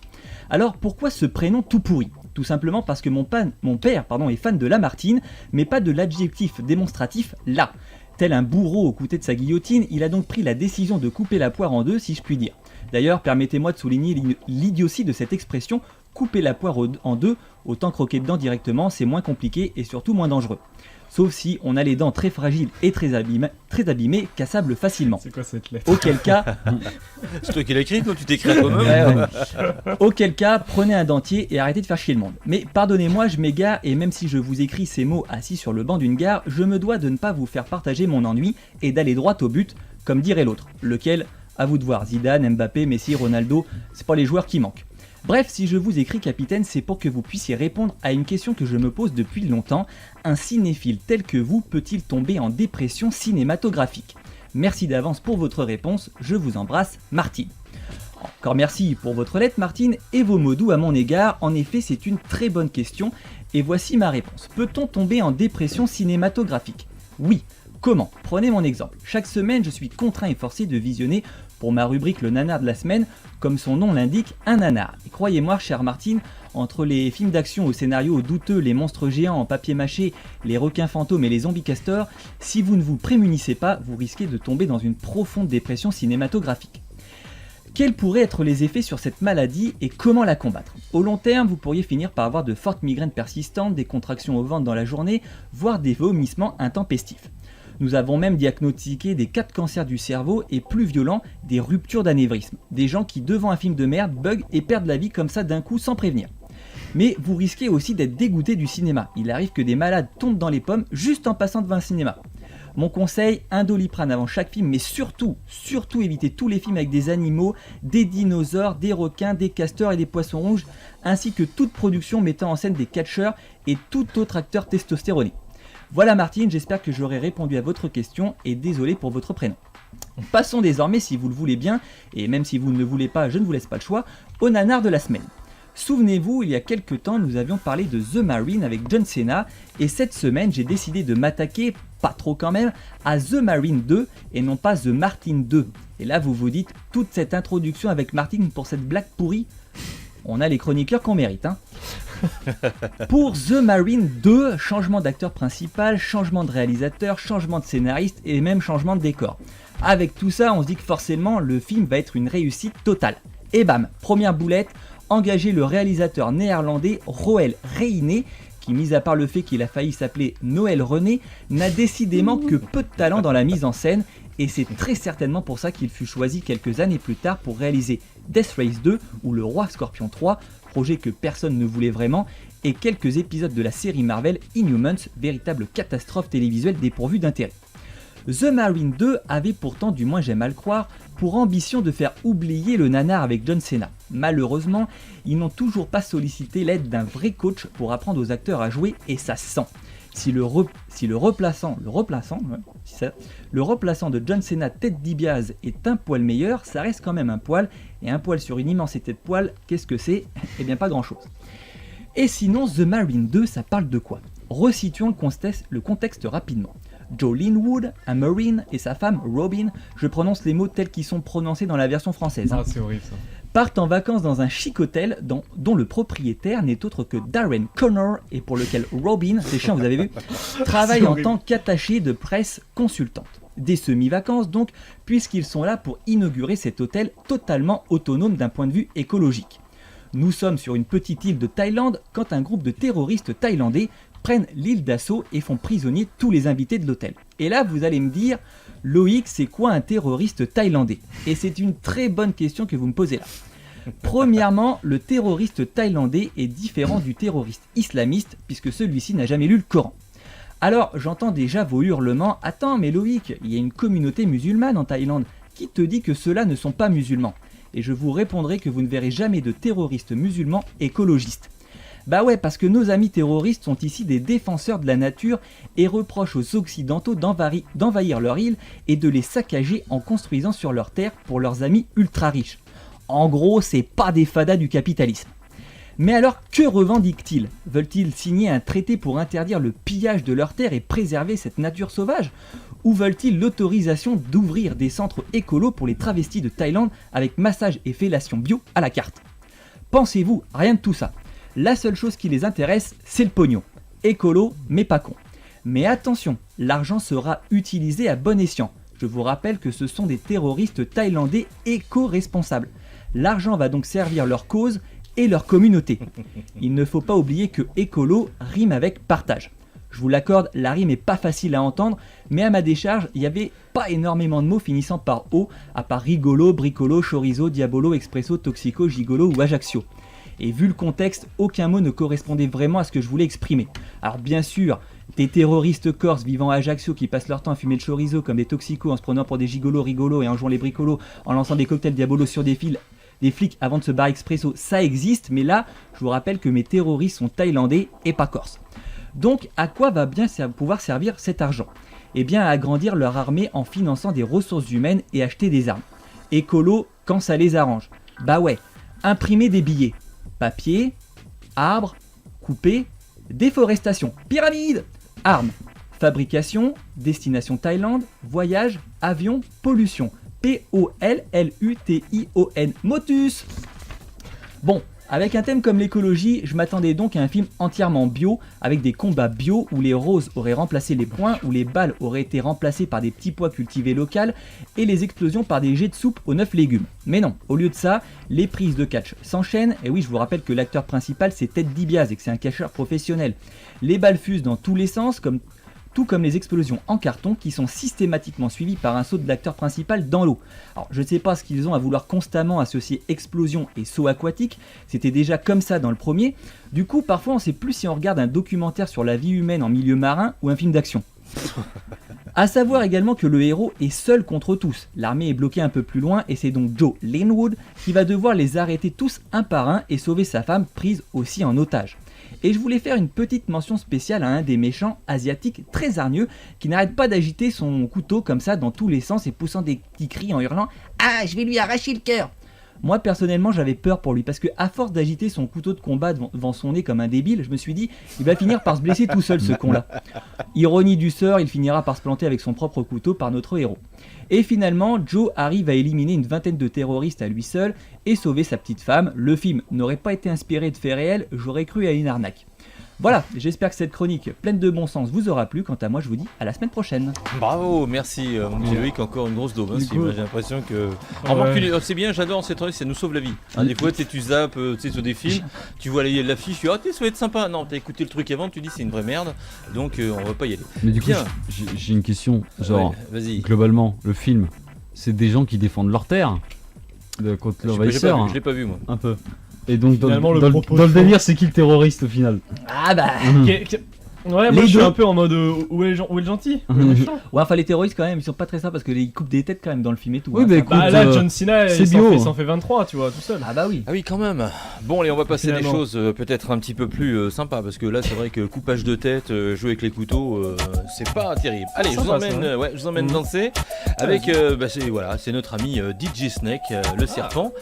Alors pourquoi ce prénom tout pourri ? Tout simplement parce que mon père est fan de Lamartine, mais pas de l'adjectif démonstratif « la ». Tel un bourreau au côté de sa guillotine, il a donc pris la décision de couper la poire en deux, si je puis dire. D'ailleurs, permettez-moi de souligner l'idiotie de cette expression « couper la poire en deux », autant croquer dedans directement, c'est moins compliqué et surtout moins dangereux. Sauf si on a les dents très fragiles et très abîmées, cassables facilement. C'est quoi cette lettre ? Auquel cas... C'est toi qui l'as écrite, toi tu t'écris à toi-même. Ouais. Auquel cas, prenez un dentier et arrêtez de faire chier le monde. Mais pardonnez-moi, je m'égare et même si je vous écris ces mots assis sur le banc d'une gare, je me dois de ne pas vous faire partager mon ennui et d'aller droit au but, comme dirait l'autre. Lequel, à vous de voir, Zidane, Mbappé, Messi, Ronaldo, c'est pas les joueurs qui manquent. Bref, si je vous écris capitaine, c'est pour que vous puissiez répondre à une question que je me pose depuis longtemps. Un cinéphile tel que vous peut-il tomber en dépression cinématographique ? Merci d'avance pour votre réponse, je vous embrasse, Martine. Encore merci pour votre lettre Martine et vos mots doux à mon égard, en effet c'est une très bonne question et voici ma réponse. Peut-on tomber en dépression cinématographique ? Oui. Comment ? Prenez mon exemple. Chaque semaine, je suis contraint et forcé de visionner, pour ma rubrique le nanar de la semaine, comme son nom l'indique, un nanar. Et croyez-moi, chère Martine, entre les films d'action au scénario douteux, les monstres géants en papier mâché, les requins fantômes et les zombies castors, si vous ne vous prémunissez pas, vous risquez de tomber dans une profonde dépression cinématographique. Quels pourraient être les effets sur cette maladie et comment la combattre ? Au long terme, vous pourriez finir par avoir de fortes migraines persistantes, des contractions au ventre dans la journée, voire des vomissements intempestifs. Nous avons même diagnostiqué des cas de cancer du cerveau et plus violents, des ruptures d'anévrisme. Des gens qui devant un film de merde bug et perdent la vie comme ça d'un coup sans prévenir. Mais vous risquez aussi d'être dégoûté du cinéma. Il arrive que des malades tombent dans les pommes juste en passant devant un cinéma. Mon conseil, un Doliprane avant chaque film, mais surtout évitez tous les films avec des animaux, des dinosaures, des requins, des castors et des poissons rouges, ainsi que toute production mettant en scène des catcheurs et tout autre acteur testostéroné. Voilà Martine, j'espère que j'aurai répondu à votre question et désolé pour votre prénom. Passons désormais, si vous le voulez bien, et même si vous ne le voulez pas, je ne vous laisse pas le choix, au nanar de la semaine. Souvenez-vous, il y a quelques temps, nous avions parlé de The Marine avec John Cena, et cette semaine, j'ai décidé de m'attaquer, pas trop quand même, à The Marine 2, et non pas The Martin 2. Et là, vous vous dites, toute cette introduction avec Martin pour cette blague pourrie ? on a les chroniqueurs qu'on mérite. Hein. Pour The Marine 2, changement d'acteur principal, changement de réalisateur, changement de scénariste et même changement de décor. Avec tout ça, on se dit que forcément le film va être une réussite totale. Et bam, première boulette, engager le réalisateur néerlandais Roel Reine, qui, mis à part le fait qu'il a failli s'appeler Noël René, n'a décidément que peu de talent dans la mise en scène, et c'est très certainement pour ça qu'il fut choisi quelques années plus tard pour réaliser Death Race 2 ou Le Roi Scorpion 3, projet que personne ne voulait vraiment, et quelques épisodes de la série Marvel Inhumans, véritable catastrophe télévisuelle dépourvue d'intérêt. The Marine 2 avait pourtant, du moins j'aime à le croire, pour ambition de faire oublier le nanar avec John Cena. Malheureusement, ils n'ont toujours pas sollicité l'aide d'un vrai coach pour apprendre aux acteurs à jouer, et ça se sent. Si le replaçant de John Cena Ted DiBiase est un poil meilleur, ça reste quand même un poil, et un poil sur une immensité de poils, qu'est-ce que c'est ? Eh bien pas grand chose. Et sinon, The Marine 2, ça parle de quoi ? Resituons le contexte rapidement. Joe Linwood, un Marine, et sa femme Robin, je prononce les mots tels qu'ils sont prononcés dans la version française. Ah, c'est horrible ça. Partent en vacances dans un chic hôtel dont le propriétaire n'est autre que Darren Connor et pour lequel Robin, c'est chiant vous avez vu, travaille en tant qu'attaché de presse consultante. Des semi-vacances donc, puisqu'ils sont là pour inaugurer cet hôtel totalement autonome d'un point de vue écologique. Nous sommes sur une petite île de Thaïlande quand un groupe de terroristes thaïlandais prennent l'île d'assaut et font prisonnier tous les invités de l'hôtel. Et là vous allez me dire, Loïc, c'est quoi un terroriste thaïlandais ? Et c'est une très bonne question que vous me posez là. Premièrement, le terroriste thaïlandais est différent du terroriste islamiste puisque celui-ci n'a jamais lu le Coran. Alors j'entends déjà vos hurlements, attends mais Loïc, il y a une communauté musulmane en Thaïlande, qui te dit que ceux-là ne sont pas musulmans ? Et je vous répondrai que vous ne verrez jamais de terroristes musulmans écologistes. Bah ouais, parce que nos amis terroristes sont ici des défenseurs de la nature et reprochent aux occidentaux d'envahir leur île et de les saccager en construisant sur leur terre pour leurs amis ultra riches. En gros, c'est pas des fadas du capitalisme. Mais alors, que revendiquent-ils ? Veulent-ils signer un traité pour interdire le pillage de leurs terres et préserver cette nature sauvage ? Ou veulent-ils l'autorisation d'ouvrir des centres écolos pour les travestis de Thaïlande avec massage et fellation bio à la carte ? Pensez-vous, rien de tout ça. La seule chose qui les intéresse, c'est le pognon. Écolo, mais pas con. Mais attention, l'argent sera utilisé à bon escient. Je vous rappelle que ce sont des terroristes thaïlandais éco-responsables. L'argent va donc servir leur cause et leur communauté. Il ne faut pas oublier que écolo rime avec partage. Je vous l'accorde, la rime est pas facile à entendre, mais à ma décharge, il n'y avait pas énormément de mots finissant par O, à part rigolo, bricolo, chorizo, diabolo, expresso, toxico, gigolo ou ajaccio. Et vu le contexte, aucun mot ne correspondait vraiment à ce que je voulais exprimer. Alors bien sûr, des terroristes corses vivant à Ajaccio qui passent leur temps à fumer le chorizo comme des toxicos en se prenant pour des gigolos rigolos et en jouant les bricolos, en lançant des cocktails diabolos sur des flics avant de se barrer expresso, ça existe, mais là, je vous rappelle que mes terroristes sont thaïlandais et pas corses. Donc, à quoi va bien pouvoir servir cet argent ? Eh bien, à agrandir leur armée en finançant des ressources humaines et acheter des armes. Écolo, quand ça les arrange. Bah ouais, imprimer des billets. Papier, arbre, couper, déforestation, pyramide, armes, fabrication, destination Thaïlande, voyage, avion, pollution, P-O-L-L-U-T-I-O-N, motus. Bon, avec un thème comme l'écologie, je m'attendais donc à un film entièrement bio, avec des combats bio où les roses auraient remplacé les points, où les balles auraient été remplacées par des petits pois cultivés locaux, et les explosions par des jets de soupe aux 9 légumes. Mais non, au lieu de ça, les prises de catch s'enchaînent, et oui, je vous rappelle que l'acteur principal c'est Ted DiBiase et que c'est un catcheur professionnel. Les balles fusent dans tous les sens, tout comme les explosions en carton qui sont systématiquement suivies par un saut de l'acteur principal dans l'eau. Alors je ne sais pas ce qu'ils ont à vouloir constamment associer explosion et saut aquatique, c'était déjà comme ça dans le premier, du coup parfois on ne sait plus si on regarde un documentaire sur la vie humaine en milieu marin ou un film d'action. A savoir également que le héros est seul contre tous, l'armée est bloquée un peu plus loin et c'est donc Joe Linwood qui va devoir les arrêter tous un par un et sauver sa femme prise aussi en otage. Et je voulais faire une petite mention spéciale à un des méchants asiatiques très hargneux qui n'arrête pas d'agiter son couteau comme ça dans tous les sens et poussant des petits cris en hurlant « Ah, je vais lui arracher le cœur !» Moi personnellement j'avais peur pour lui parce que à force d'agiter son couteau de combat devant son nez comme un débile, je me suis dit il va finir par se blesser tout seul ce con là. Ironie du sort, il finira par se planter avec son propre couteau par notre héros. Et finalement, Joe arrive à éliminer une vingtaine de terroristes à lui seul et sauver sa petite femme. Le film n'aurait pas été inspiré de faits réels, j'aurais cru à une arnaque. Voilà, j'espère que cette chronique pleine de bon sens vous aura plu. Quant à moi, je vous dis à la semaine prochaine. Bravo, merci mon petit Loïc, encore une grosse daube. Hein, j'ai l'impression que. C'est bien, j'adore cette chronique, ça nous sauve la vie. Hein, des fois, tu zappes sur des films, tu vois l'affiche, tu dis ça va être sympa. Non, t'as écouté le truc avant, tu dis c'est une vraie merde, donc on va pas y aller. Mais du coup, j'ai une question. Genre, vas-y. Globalement, le film, c'est des gens qui défendent leur terre contre l'envahisseur. Je l'ai pas vu moi. Un peu. Et donc, dans le délire, c'est qui le terroriste au final? Ah bah Ouais, moi je suis un peu en mode où est le gentil? Ouais, enfin les terroristes quand même, ils sont pas très ça parce qu'ils coupent des têtes quand même dans le film et tout. Oui, hein, mais écoute, là, John Cena, c'est il s'en fait 23, tu vois, tout seul. Ah bah oui. Ah oui, quand même. Bon, allez, on va passer à des Finalement. choses peut-être un petit peu plus sympas parce que là, c'est vrai que coupage de tête, jouer avec les couteaux, c'est pas terrible. Allez, Sympa, je vous emmène danser avec, c'est notre ami DJ Snake, le serpent,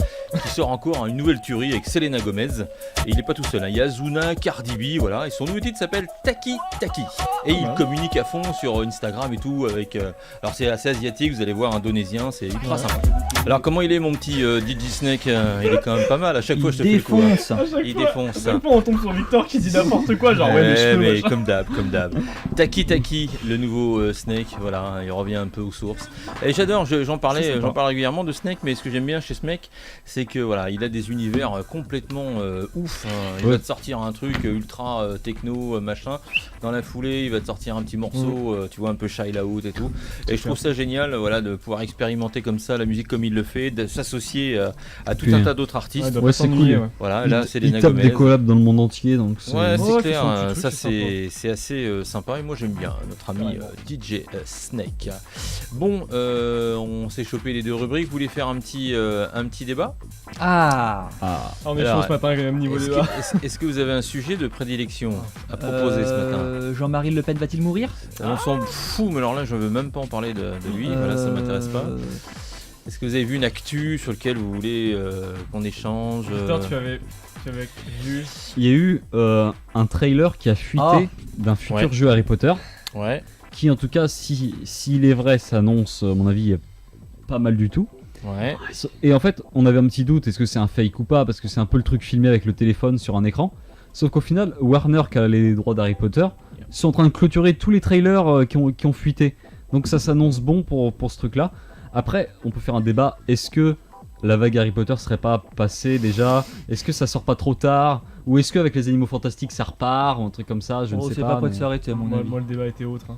qui sort encore une nouvelle tuerie avec Selena Gomez. Et il est pas tout seul, hein. Il y a Zuna, Cardi B, voilà, et son nouveau titre s'appelle Taki Taki. Et il communique à fond sur Instagram et tout avec. Alors c'est assez asiatique, vous allez voir, indonésien, c'est ultra sympa. Alors comment il est mon petit DJ Snake? Il est quand même pas mal. À chaque fois je te fais le coup. Défonce. Il défonce. À chaque fois on tombe sur Victor qui dit n'importe quoi, genre ouais, les cheveux, mais machin. comme d'hab. Taki Taki, le nouveau Snake, voilà, il revient un peu aux sources. Et j'adore, j'en parle régulièrement de Snake, mais ce que j'aime bien chez Snake, c'est que voilà, il a des univers complètement ouf. Il va te sortir un truc ultra techno, machin. Dans la foulée, il va te sortir un petit morceau, tu vois, un peu Shy Loud et tout. Et je trouve ça génial, voilà, de pouvoir expérimenter comme ça la musique comme il le fait, de s'associer à tout un tas d'autres artistes. Ouais, c'est cool. Ouais. Voilà, là c'est les Ils tapent des collabs dans le monde entier, donc c'est... Ouais, c'est Ouais, clair, c'est son petit ça truc, c'est assez sympa et moi j'aime bien notre ami DJ Snake. Bon, on s'est chopé les deux rubriques, vous voulez faire un petit débat? Ah. On est chaud ce matin, quand même, niveau débat. Est-ce que vous avez un sujet de prédilection à proposer ce matin? Jean-Marie Le Pen va-t-il mourir? On s'en fout, mais alors là je veux même pas en parler de lui, voilà, ça m'intéresse pas. Est-ce que vous avez vu une actu sur laquelle vous voulez qu'on échange? Victor, tu avais vu. Il y a eu un trailer qui a fuité d'un futur jeu Harry Potter. Ouais. Qui en tout cas, s'il est vrai, s'annonce, à mon avis, pas mal du tout. Ouais. Et en fait, on avait un petit doute, est-ce que c'est un fake ou pas? Parce que c'est un peu le truc filmé avec le téléphone sur un écran. Sauf qu'au final, Warner, qui a les droits d'Harry Potter, sont en train de clôturer tous les trailers qui ont fuité. Donc ça s'annonce bon pour ce truc-là. Après, on peut faire un débat, est-ce que la vague Harry Potter serait pas passée déjà? Est-ce que ça sort pas trop tard? Ou est-ce qu'avec les Animaux Fantastiques ça repart ou un truc comme ça? Je ne sais c'est pas. pas de s'arrêter à mon avis. Moi, le débat était autre. Hein.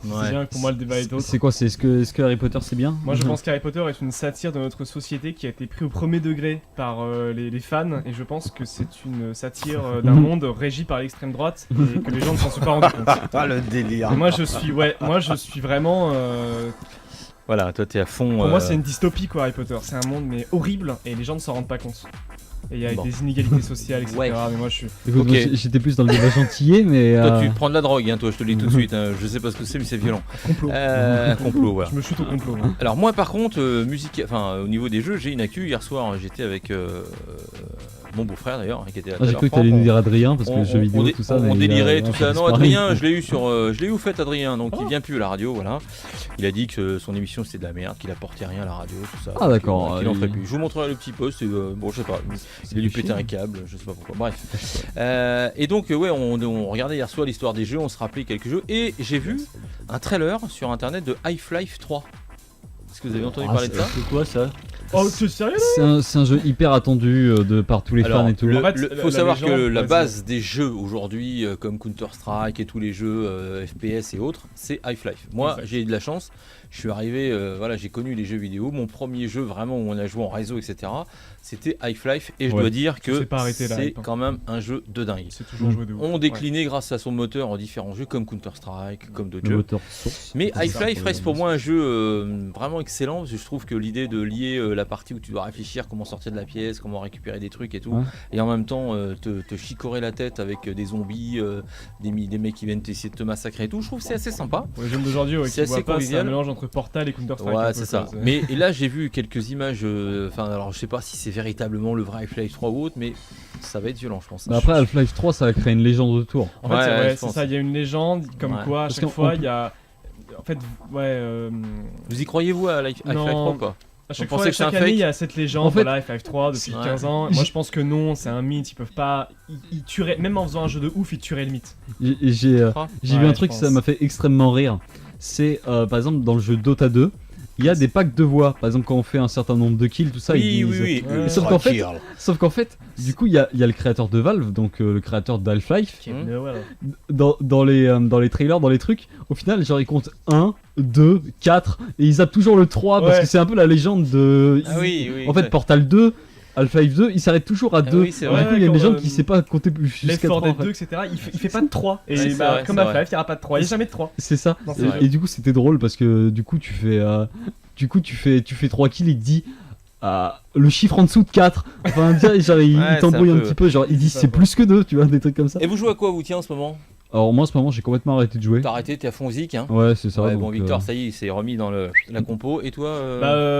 Ouais. C'est bien que pour moi, le débat est autre. C'est quoi? Est-ce que Harry Potter c'est bien? Moi je pense qu'Harry Potter est une satire de notre société qui a été pris au premier degré par les fans, et je pense que c'est une satire d'un monde régi par l'extrême droite et que les gens ne s'en sont pas rendus compte. Ah le délire. Et moi je suis vraiment... Voilà, toi t'es à fond. Pour moi c'est une dystopie quoi, Harry Potter, c'est un monde mais horrible et les gens ne s'en rendent pas compte. Et il y a des inégalités sociales, etc. Ouais. Mais moi je suis... Écoute, Ok. moi, j'étais plus dans le débat gentillet, mais... Toi tu prends de la drogue, hein, toi je te le dis tout de suite, hein. Je sais pas ce que c'est mais c'est violent. Complot. Complot, voilà. Je me chute au complot. Hein. Alors moi par contre, au niveau des jeux, j'ai une actu. Hier soir j'étais avec mon beau-frère d'ailleurs, qui était là. j'ai cru que t'allais nous dire Adrien, parce que les jeux vidéo, tout ça... On mais délirait, il a tout ça. Non, disparu. Adrien, je l'ai eu au fait, Adrien, donc il vient plus à la radio, voilà. Il a dit que son émission c'était de la merde, qu'il apportait rien à la radio, tout ça. Ah, d'accord. Qu'il en ferait plus. Je vous montrerai le petit post, bon je sais pas, il a dû péter un câble, je sais pas pourquoi. Bref. Et donc on regardait hier soir l'histoire des jeux, on se rappelait quelques jeux, et j'ai vu un trailer sur internet de Half-Life 3. Est-ce que vous avez entendu parler de ça? C'est quoi ça? Oh, t'es sérieux? C'est un jeu hyper attendu par tous les fans et tout. Il En fait, faut savoir légende, que la vas-y. base des jeux aujourd'hui, comme Counter-Strike et tous les jeux FPS et autres, c'est Half-Life. Moi, j'ai eu de la chance. Je suis arrivé, j'ai connu les jeux vidéo. Mon premier jeu vraiment où on a joué en réseau, etc., c'était Half-Life. Et je dois dire que s'est pas arrêté là, c'est hein. quand même un jeu de dingue. C'est toujours joué de ouf. On déclinait grâce à son moteur en différents jeux comme Counter-Strike, comme d'autres Le jeux. moteur source. Mais C'est ça, Half-Life reste pour moi un jeu vraiment excellent, parce que je trouve que l'idée de lier la partie où tu dois réfléchir comment sortir de la pièce, comment récupérer des trucs et tout, Ouais. et en même temps te chicorer la tête avec des zombies, des mecs qui viennent essayer de te massacrer et tout, je trouve que c'est assez sympa. Pour les jeunes d'aujourd'hui, C'est qui voient assez pas, c'est un convivial. mélange entre Portal et Counter-Strike. un Ouais, peu, c'est ça. quoi, c'est- Mais et là j'ai vu quelques images, alors je sais pas si c'est véritablement le vrai Half-Life 3 ou autre, mais ça va être violent je pense. Mais après, Half-Life 3, ça a créé une légende autour. En fait, Ouais, je c'est pense. ça, il y a une légende comme Ouais. quoi à Parce chaque qu'on fois peut- il y a. en fait, ouais. Vous y croyez-vous à Half-Life Non. 3 ou pas? À chaque Vous pensez fois, que c'est un chaque année, fake? il y a cette légende, En fait, voilà, Half-Life 3 depuis Ouais. 15 ans. Moi, je pense que non, c'est un mythe. Ils peuvent pas. Ils tueraient, même en faisant un jeu de ouf, ils tueraient le mythe. J'ai vu Ouais, un truc, je ça pense. m'a fait extrêmement rire. C'est par exemple dans le jeu Dota 2, il y a des packs de voix. Par exemple, quand on fait un certain nombre de kills, tout ça, ils disent. Ouais. Sauf qu'en fait, du coup, il y a le créateur de Valve, donc le créateur d'Half-Life. Dans les trailers, dans les trucs, au final, genre ils comptent 1, 2, 4 et ils zappent toujours le 3 parce Ouais. que c'est un peu la légende de. Ah oui, oui. En fait, Portal 2, Half-Life 2, il s'arrête toujours à 2. oui, c'est Du vrai. coup, il y a une Quand, légende qui sait pas compter plus Left jusqu'à 4 3. Dead 2, etc. Il fait pas de 3. Et Ouais, c'est bah, vrai, comme c'est Half-Life, vrai. il n'y aura pas de 3. Il n'y a jamais de 3. C'est ça. Non, c'est vrai. Et du coup, c'était drôle parce que du coup, tu fais 3 kills, il te dit le chiffre en dessous de 4. Enfin, genre, il Ouais, t'embrouille c'est un un peu- petit peu. Genre, il dit ça, c'est quoi. plus que 2, tu vois, des trucs comme ça. Et vous jouez à quoi, vous, tiens, en ce moment? Alors, moi, en ce moment, j'ai complètement arrêté de jouer. T'as arrêté, t'es à fond zik, hein? Ouais, c'est ça. Ouais, donc, bon, Victor, ça y est, il s'est remis dans la compo. Et toi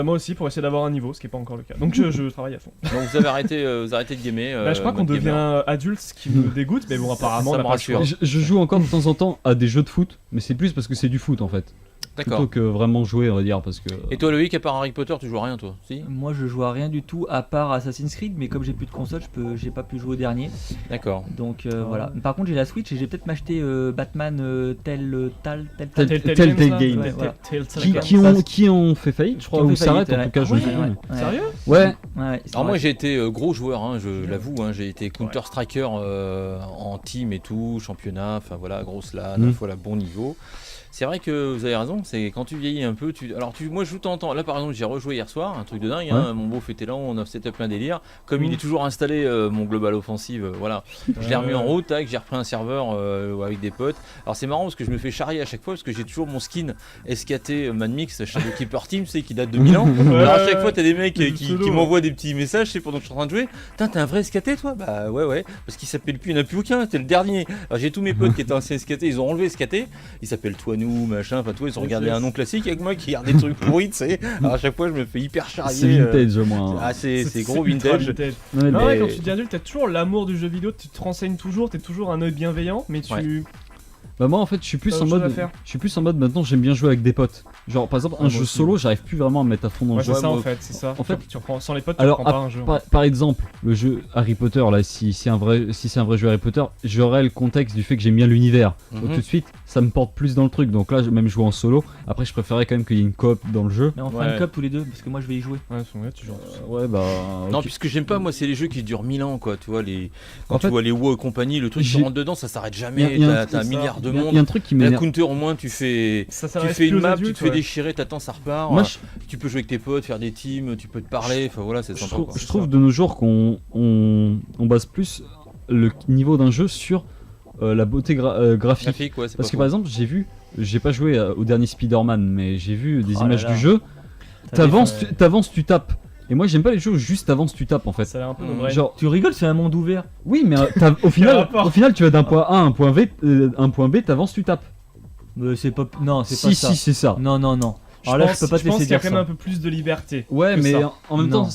Moi aussi, pour essayer d'avoir un niveau, ce qui n'est pas encore le cas. Donc je travaille à fond. Donc vous avez arrêté, de gamer. Je crois qu'on mode gamer. devient adulte, ce qui me dégoûte, mais bon, apparemment, ça on a me pas le choix. rassure. je joue encore de temps en temps à des jeux de foot, mais c'est plus parce que c'est du foot en fait. Plutôt D'accord. que vraiment jouer, on va dire. Parce que. Et toi, Loïc, à part Harry Potter, tu joues à rien, toi? Si? Moi je joue à rien du tout à part Assassin's Creed, mais comme j'ai plus de console, j'ai pas pu jouer au dernier. D'accord. Donc voilà. Par contre j'ai la Switch et j'ai peut-être m'acheter Batman Telltale Telltale Game. Ouais, voilà. Qui ont fait faillite, je crois, Qui ont ou fait s'arrêtent en faillite, tout cas, je ouais. me souviens. Ouais. Sérieux? Ouais, Ouais, Alors moi j'ai été gros joueur, hein, je l'avoue, hein, j'ai été Counter Striker en team et tout, championnat, enfin voilà, grosse LAN, voilà, bon niveau. C'est vrai que vous avez raison, c'est quand tu vieillis un peu, moi je joue de temps en temps. Là par exemple j'ai rejoué hier soir, un truc de dingue, hein, mon beau était là, on a setup plein délire. Comme il est toujours installé mon global offensive, voilà, je l'ai remis en route, tac, j'ai repris un serveur avec des potes. Alors c'est marrant parce que je me fais charrier à chaque fois parce que j'ai toujours mon skin SKT Mad Mix Shadow Keeper Team, tu sais, qui date de 1000 ans. Alors à chaque fois t'as des mecs qui m'envoient des petits messages, c'est pendant que je suis en train de jouer. Putain, t'es un vrai SKT toi? Bah ouais, parce qu'il s'appelle plus, il n'y en a plus aucun, t'es le dernier. Alors j'ai tous mes potes qui étaient anciens SKT, ils ont enlevé SKT, il s'appelle Toinou, machin, enfin ils ont regardé un nom classique avec moi qui regarde des trucs pourris, tu sais. Alors à chaque fois je me fais hyper charrier. c'est vintage au moins. Ah c'est gros ultra vintage. Ouais, Non, mais- ouais, quand tu deviens adulte, t'as toujours l'amour du jeu vidéo, tu te renseignes toujours, t'es toujours un œil bienveillant, mais tu. Ouais. Bah moi en fait je suis plus T'as en autre chose mode à faire. je suis plus en mode maintenant j'aime bien jouer avec des potes. Genre par exemple un moi jeu aussi. solo, j'arrive plus vraiment à me mettre à fond dans le Ouais, jeu. c'est ça moi- en fait, c'est ça. en fait- tu reprends sans les potes, tu Alors reprends pas un jeu. par exemple, le jeu Harry Potter là, si c'est un vrai jeu Harry Potter, j'aurais le contexte du fait que j'aime bien l'univers. Donc Mhm. tout de suite, ça me porte plus dans le truc. Donc là, même jouer en solo. Après, je préférais quand même qu'il y ait une coop dans le jeu. Mais on fera Ouais. une cop tous les deux parce que moi je vais y jouer. Ouais, tu joues. Ouais, bah. Non, ok. puisque j'aime pas, moi, c'est les jeux qui durent 1000 ans, quoi. Tu vois, quand En tu fait, vois les WoW et compagnie, le truc qui j'ai- rentre dedans, ça s'arrête jamais. Il y a un T'as un truc, milliard de Il y a monde. un truc qui La m'énerve. Counter, au moins, tu fais s'adresse une plus aux map, adultes, tu te fais ouais. déchirer, t'attends, ça repart. Moi, Tu peux jouer avec tes potes, faire des teams, tu peux te parler. Enfin voilà, c'est sympa, quoi. je trouve de nos jours qu'on on base plus le niveau d'un jeu sur la beauté graphique. Graphique, ouais, c'est Parce pas que faux. par exemple, j'ai pas joué au dernier Spider-Man, mais j'ai vu des Oh là images là. du jeu. T'as T'avances, tu tapes. Et moi, j'aime pas les jeux où juste t'avances, tu tapes en fait. Ça a l'air un peu Mm. vrai. Genre, Tu rigoles, c'est un monde ouvert. oui, mais au rapport final, tu vas d'un point A à un point B, t'avances, tu tapes. Mais c'est pas. Non, c'est pas Si, ça. c'est ça. Non. Je Alors là, pense, je peux pas te pense laisser qu'il y a dire quand même un ça. peu plus de liberté. Ouais, que mais ça. en même Non. temps,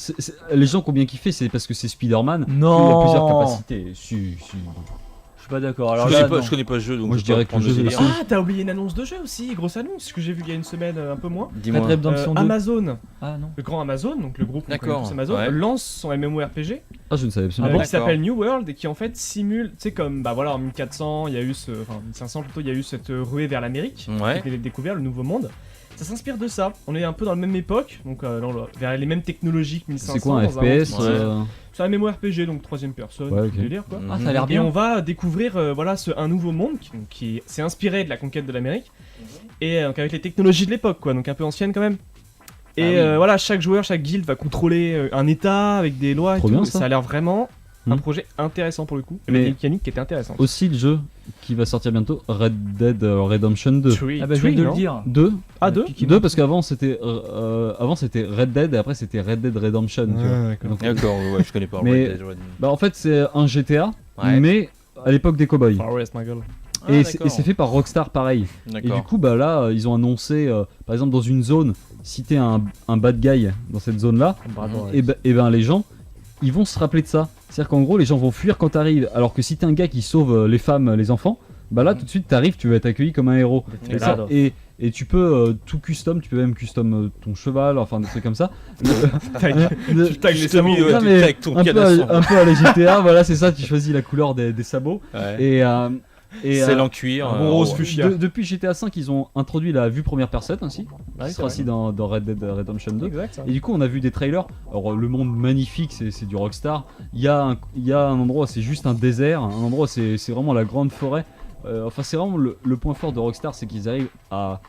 les gens qui ont bien kiffé, c'est parce que c'est Spider-Man. Non. Il y a plusieurs capacités. Si. Je suis pas d'accord. Alors Je là, connais pas- non. je connais pas ce jeu, donc Moi, je je peux dirais pas que le prendre jeu, le c'est- délire. Ah, t'as oublié une annonce de jeu aussi, grosse annonce que j'ai vu il y a une semaine, un peu moins. Red Dis-moi. Redemption 2. Amazon, Ah non. le grand Amazon, donc le groupe qu'on D'accord, connaît tous, Amazon, ouais. lance son MMORPG Ah, je ne savais absolument bon pas. qui D'accord. s'appelle New World et qui en fait simule, tu sais comme bah voilà en 1400 il y a eu enfin 1500 plutôt il y a eu cette ruée vers l'Amérique, Ouais. qui avait découvert le nouveau monde. Ça s'inspire de ça. On est un peu dans la même époque, donc vers les mêmes technologies que 1500. C'est quoi un dans FPS monde- C'est un MMORPG donc troisième personne, Ouais, tout ok. délire quoi. Ah, ça a l'air Et bien. on va découvrir voilà un nouveau monde qui s'est inspiré de la conquête de l'Amérique et donc avec les technologies de l'époque quoi, donc un peu ancienne quand même. Et Ah oui. voilà, chaque joueur, chaque guilde va contrôler un état avec des lois et Trop tout. bien, Et ça. ça a l'air vraiment un Hmm. projet intéressant pour le coup. Et Mais- la mécanique qui était intéressante. Aussi, le jeu qui va sortir bientôt, Red Dead Redemption 2. Ah bah je viens de le dire. 2 Ah, 2 2 parce qu'avant c'était Red Dead et après c'était Red Dead Redemption. tu vois. d'accord. Donc, D'accord, ouais, je connais pas. Mais- Red Dead Redemption. bah en fait c'est un GTA Ouais. mais à l'époque des cowboys. Far West, ma gueule. Et Ah, c'est d'accord. fait par Rockstar pareil. Et du D'accord. coup bah là ils ont annoncé par exemple dans une zone si t'es un bad guy dans cette zone là et ben les gens ils vont se rappeler de ça. C'est-à-dire qu'en gros les gens vont fuir quand t'arrives alors que si t'es un gars qui sauve les femmes les enfants bah là tout de suite t'arrives tu vas être accueilli comme un héros. Et, D'accord. et Et tu peux tout custom, tu peux même custom ton cheval, enfin des trucs comme ça. Tu tags les sabots. Non, tu mais tags ton un canasson. peu à la GTA, voilà, c'est ça, tu choisis la couleur des sabots. Ouais. Et C'est en cuir. un bon rose fuchsia. depuis GTA V, ils ont introduit la vue première personne aussi. Ouais, qui c'est sera aussi dans Red Dead Redemption 2. Exact. Et du coup, on a vu des trailers. Alors, le monde magnifique, c'est du Rockstar. Il y a un endroit, c'est juste un désert. Un endroit, c'est vraiment la grande forêt. Enfin, c'est vraiment le point fort de Rockstar, c'est qu'ils arrivent à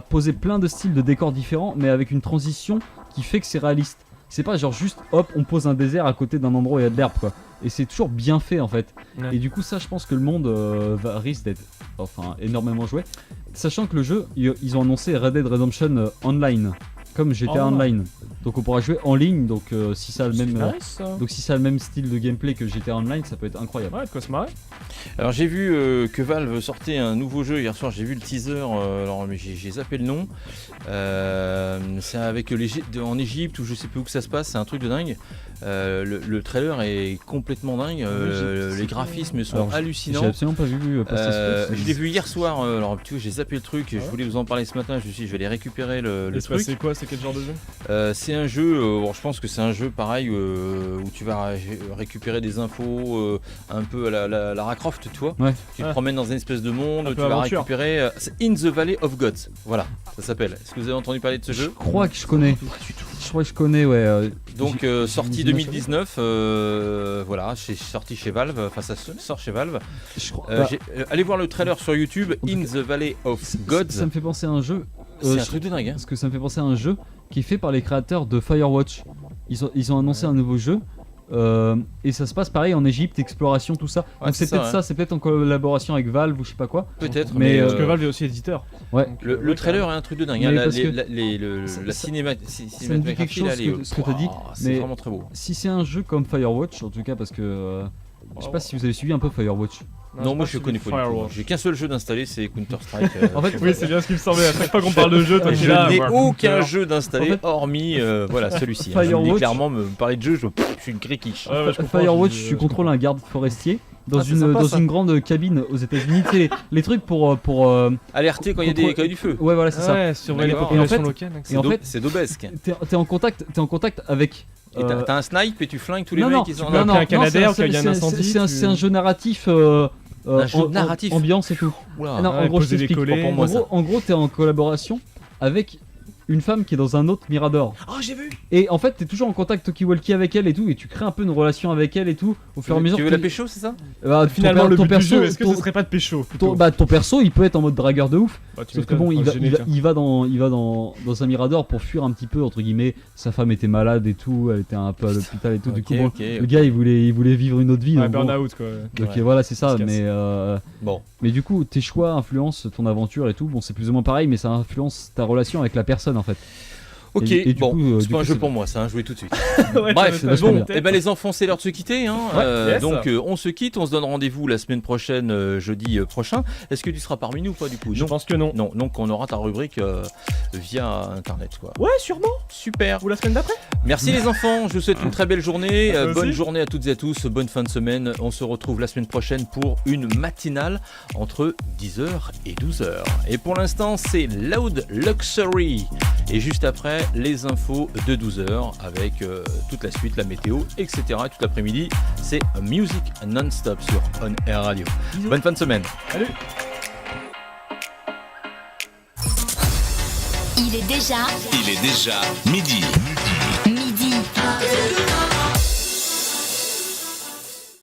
poser plein de styles de décors différents, mais avec une transition qui fait que c'est réaliste. C'est pas genre juste hop, on pose un désert à côté d'un endroit où il y a de l'herbe, quoi. Et c'est toujours bien fait en fait. Ouais. Et du coup, ça, je pense que le monde risque d'être énormément joué. Sachant que le jeu, ils ont annoncé Red Dead Redemption Online, comme GTA Online. Donc on pourra jouer en ligne. Donc si ça a le même, donc si ça a le même style de gameplay que GTA Online, ça peut être incroyable. Ouais, de quoi se marrer. Alors j'ai vu que Valve sortait un nouveau jeu hier soir, j'ai vu le teaser, alors mais j'ai zappé le nom. C'est avec en Égypte ou je sais plus où que ça se passe, c'est un truc de dingue. Le trailer est complètement dingue, les graphismes sont hallucinants. J'ai absolument pas vu je l'ai vu hier soir, alors tu vois, j'ai zappé le truc, je voulais vous en parler ce matin, je me suis dit je vais aller récupérer le truc. C'est quoi, c'est quel genre de jeu? C'est un jeu, bon, je pense que c'est un jeu pareil où tu vas récupérer des infos un peu à la Lara Croft, tu vois. Ouais. Tu te promènes dans une espèce de monde, tu vas aventure. récupérer. C'est In the Valley of Gods, voilà, ça s'appelle. Est-ce que vous avez entendu parler de ce Je jeu? crois que je connais. Je crois que je connais, ouais. Donc sorti 2019, voilà, c'est sorti chez Valve, enfin ça sort chez Valve. Allez voir le trailer sur YouTube, In the Valley of Gods. Ça me fait penser à un jeu. C'est un truc de dingue, hein. Parce que ça me fait penser à un jeu qui est fait par les créateurs de Firewatch. Ils ont annoncé un nouveau jeu. Et ça se passe pareil en Égypte, exploration, tout ça. Ouais, donc c'est peut-être ça, c'est peut-être en collaboration avec Valve ou je sais pas quoi. Peut-être, mais Parce que Valve est aussi éditeur. Ouais. Le trailer est un truc de dingue, Mais hein. parce que La ça me dit quelque cinématographie là, chose ce que t'as dit, c'est mais vraiment très beau. si c'est un jeu comme Firewatch, en tout cas parce que je sais pas si vous avez suivi un peu Firewatch. Non, moi je connais pas du tout. J'ai qu'un seul jeu d'installer, c'est Counter Strike. En fait, Oui, c'est bien ce qui me semblait. À chaque fois qu'on parle de jeu, toi tu je là. n'ai aucun jeu d'installer En fait, hormis voilà celui-ci. Hein. Je me dis Firewatch- clairement, me parler de jeu, je suis une gréquiche. Ouais, je comprends, Firewatch, je dis, tu contrôles un garde forestier dans c'est sympa, ça. une grande cabine aux États-Unis. Tu sais, les trucs pour Alerter quand il y a du feu. ouais, voilà, c'est ça. Ouais, surveiller les D'accord. populations Et en fait- locales. Et en fait, C'est d'Obesque. t'es en contact avec. Et t'as un snipe et tu flingues tous les non, mecs non, qui sont non, là. non, un Canadair, c'est- quand il y a un c'est- incendie, c'est un jeu narratif. Un jeu narratif. Ambiance et tout. Oula. Non, ouais, en gros, je poser des t'explique. collets. Pour moi, En gros, t'es en collaboration avec une femme qui est dans un autre Mirador. Oh, j'ai vu. Et en fait, t'es toujours en contact talkie-walkie avec elle et tout, et tu crées un peu une relation avec elle et tout, au fur et à mesure. Tu veux la pécho, c'est ça? Finalement, le but du jeu, est-ce que ce serait pas de pécho plutôt? ton perso, il peut être en mode dragueur de ouf. Bah, tu Sauf que m'étonnes. bon, Ah, gêné, tiens. il va dans un Mirador pour fuir un petit peu, entre guillemets. Sa femme était malade et tout, elle était un peu à l'hôpital et tout. Du coup, bon, le gars, il voulait vivre une autre vie. Ouais, donc bon. burn-out quoi. Donc Ouais. voilà, c'est ça. Il se casse. Bon. Mais du coup, tes choix influencent ton aventure et tout. Bon, c'est plus ou moins pareil, mais ça influence ta relation avec la personne en fait. Ok, Et du bon, coup, c'est du pas un coup, jeu c'est- pour moi, ça, hein, jouer tout de suite. Ouais, Bref, c'est vachement bon, bien. et ben les enfants, c'est l'heure de se quitter. Hein. yes. Donc on se quitte, on se donne rendez-vous la semaine prochaine, jeudi prochain. Est-ce que tu seras parmi nous ou pas du coup? Je Non. pense que non. Non, donc on aura ta rubrique via internet quoi. Ouais, sûrement. Super. Ou la semaine d'après. Merci les enfants, je vous souhaite une très belle journée. Toi Bonne aussi. journée à toutes et à tous, bonne fin de semaine. On se retrouve la semaine prochaine pour une matinale entre 10h et 12h. Et pour l'instant, c'est Loud Luxury. Et juste après, les infos de 12h avec toute la suite, la météo, etc. Et tout l'après-midi, c'est Music Non-Stop sur On Air Radio. Bonne fin de semaine. Salut. Il est déjà Il est déjà midi.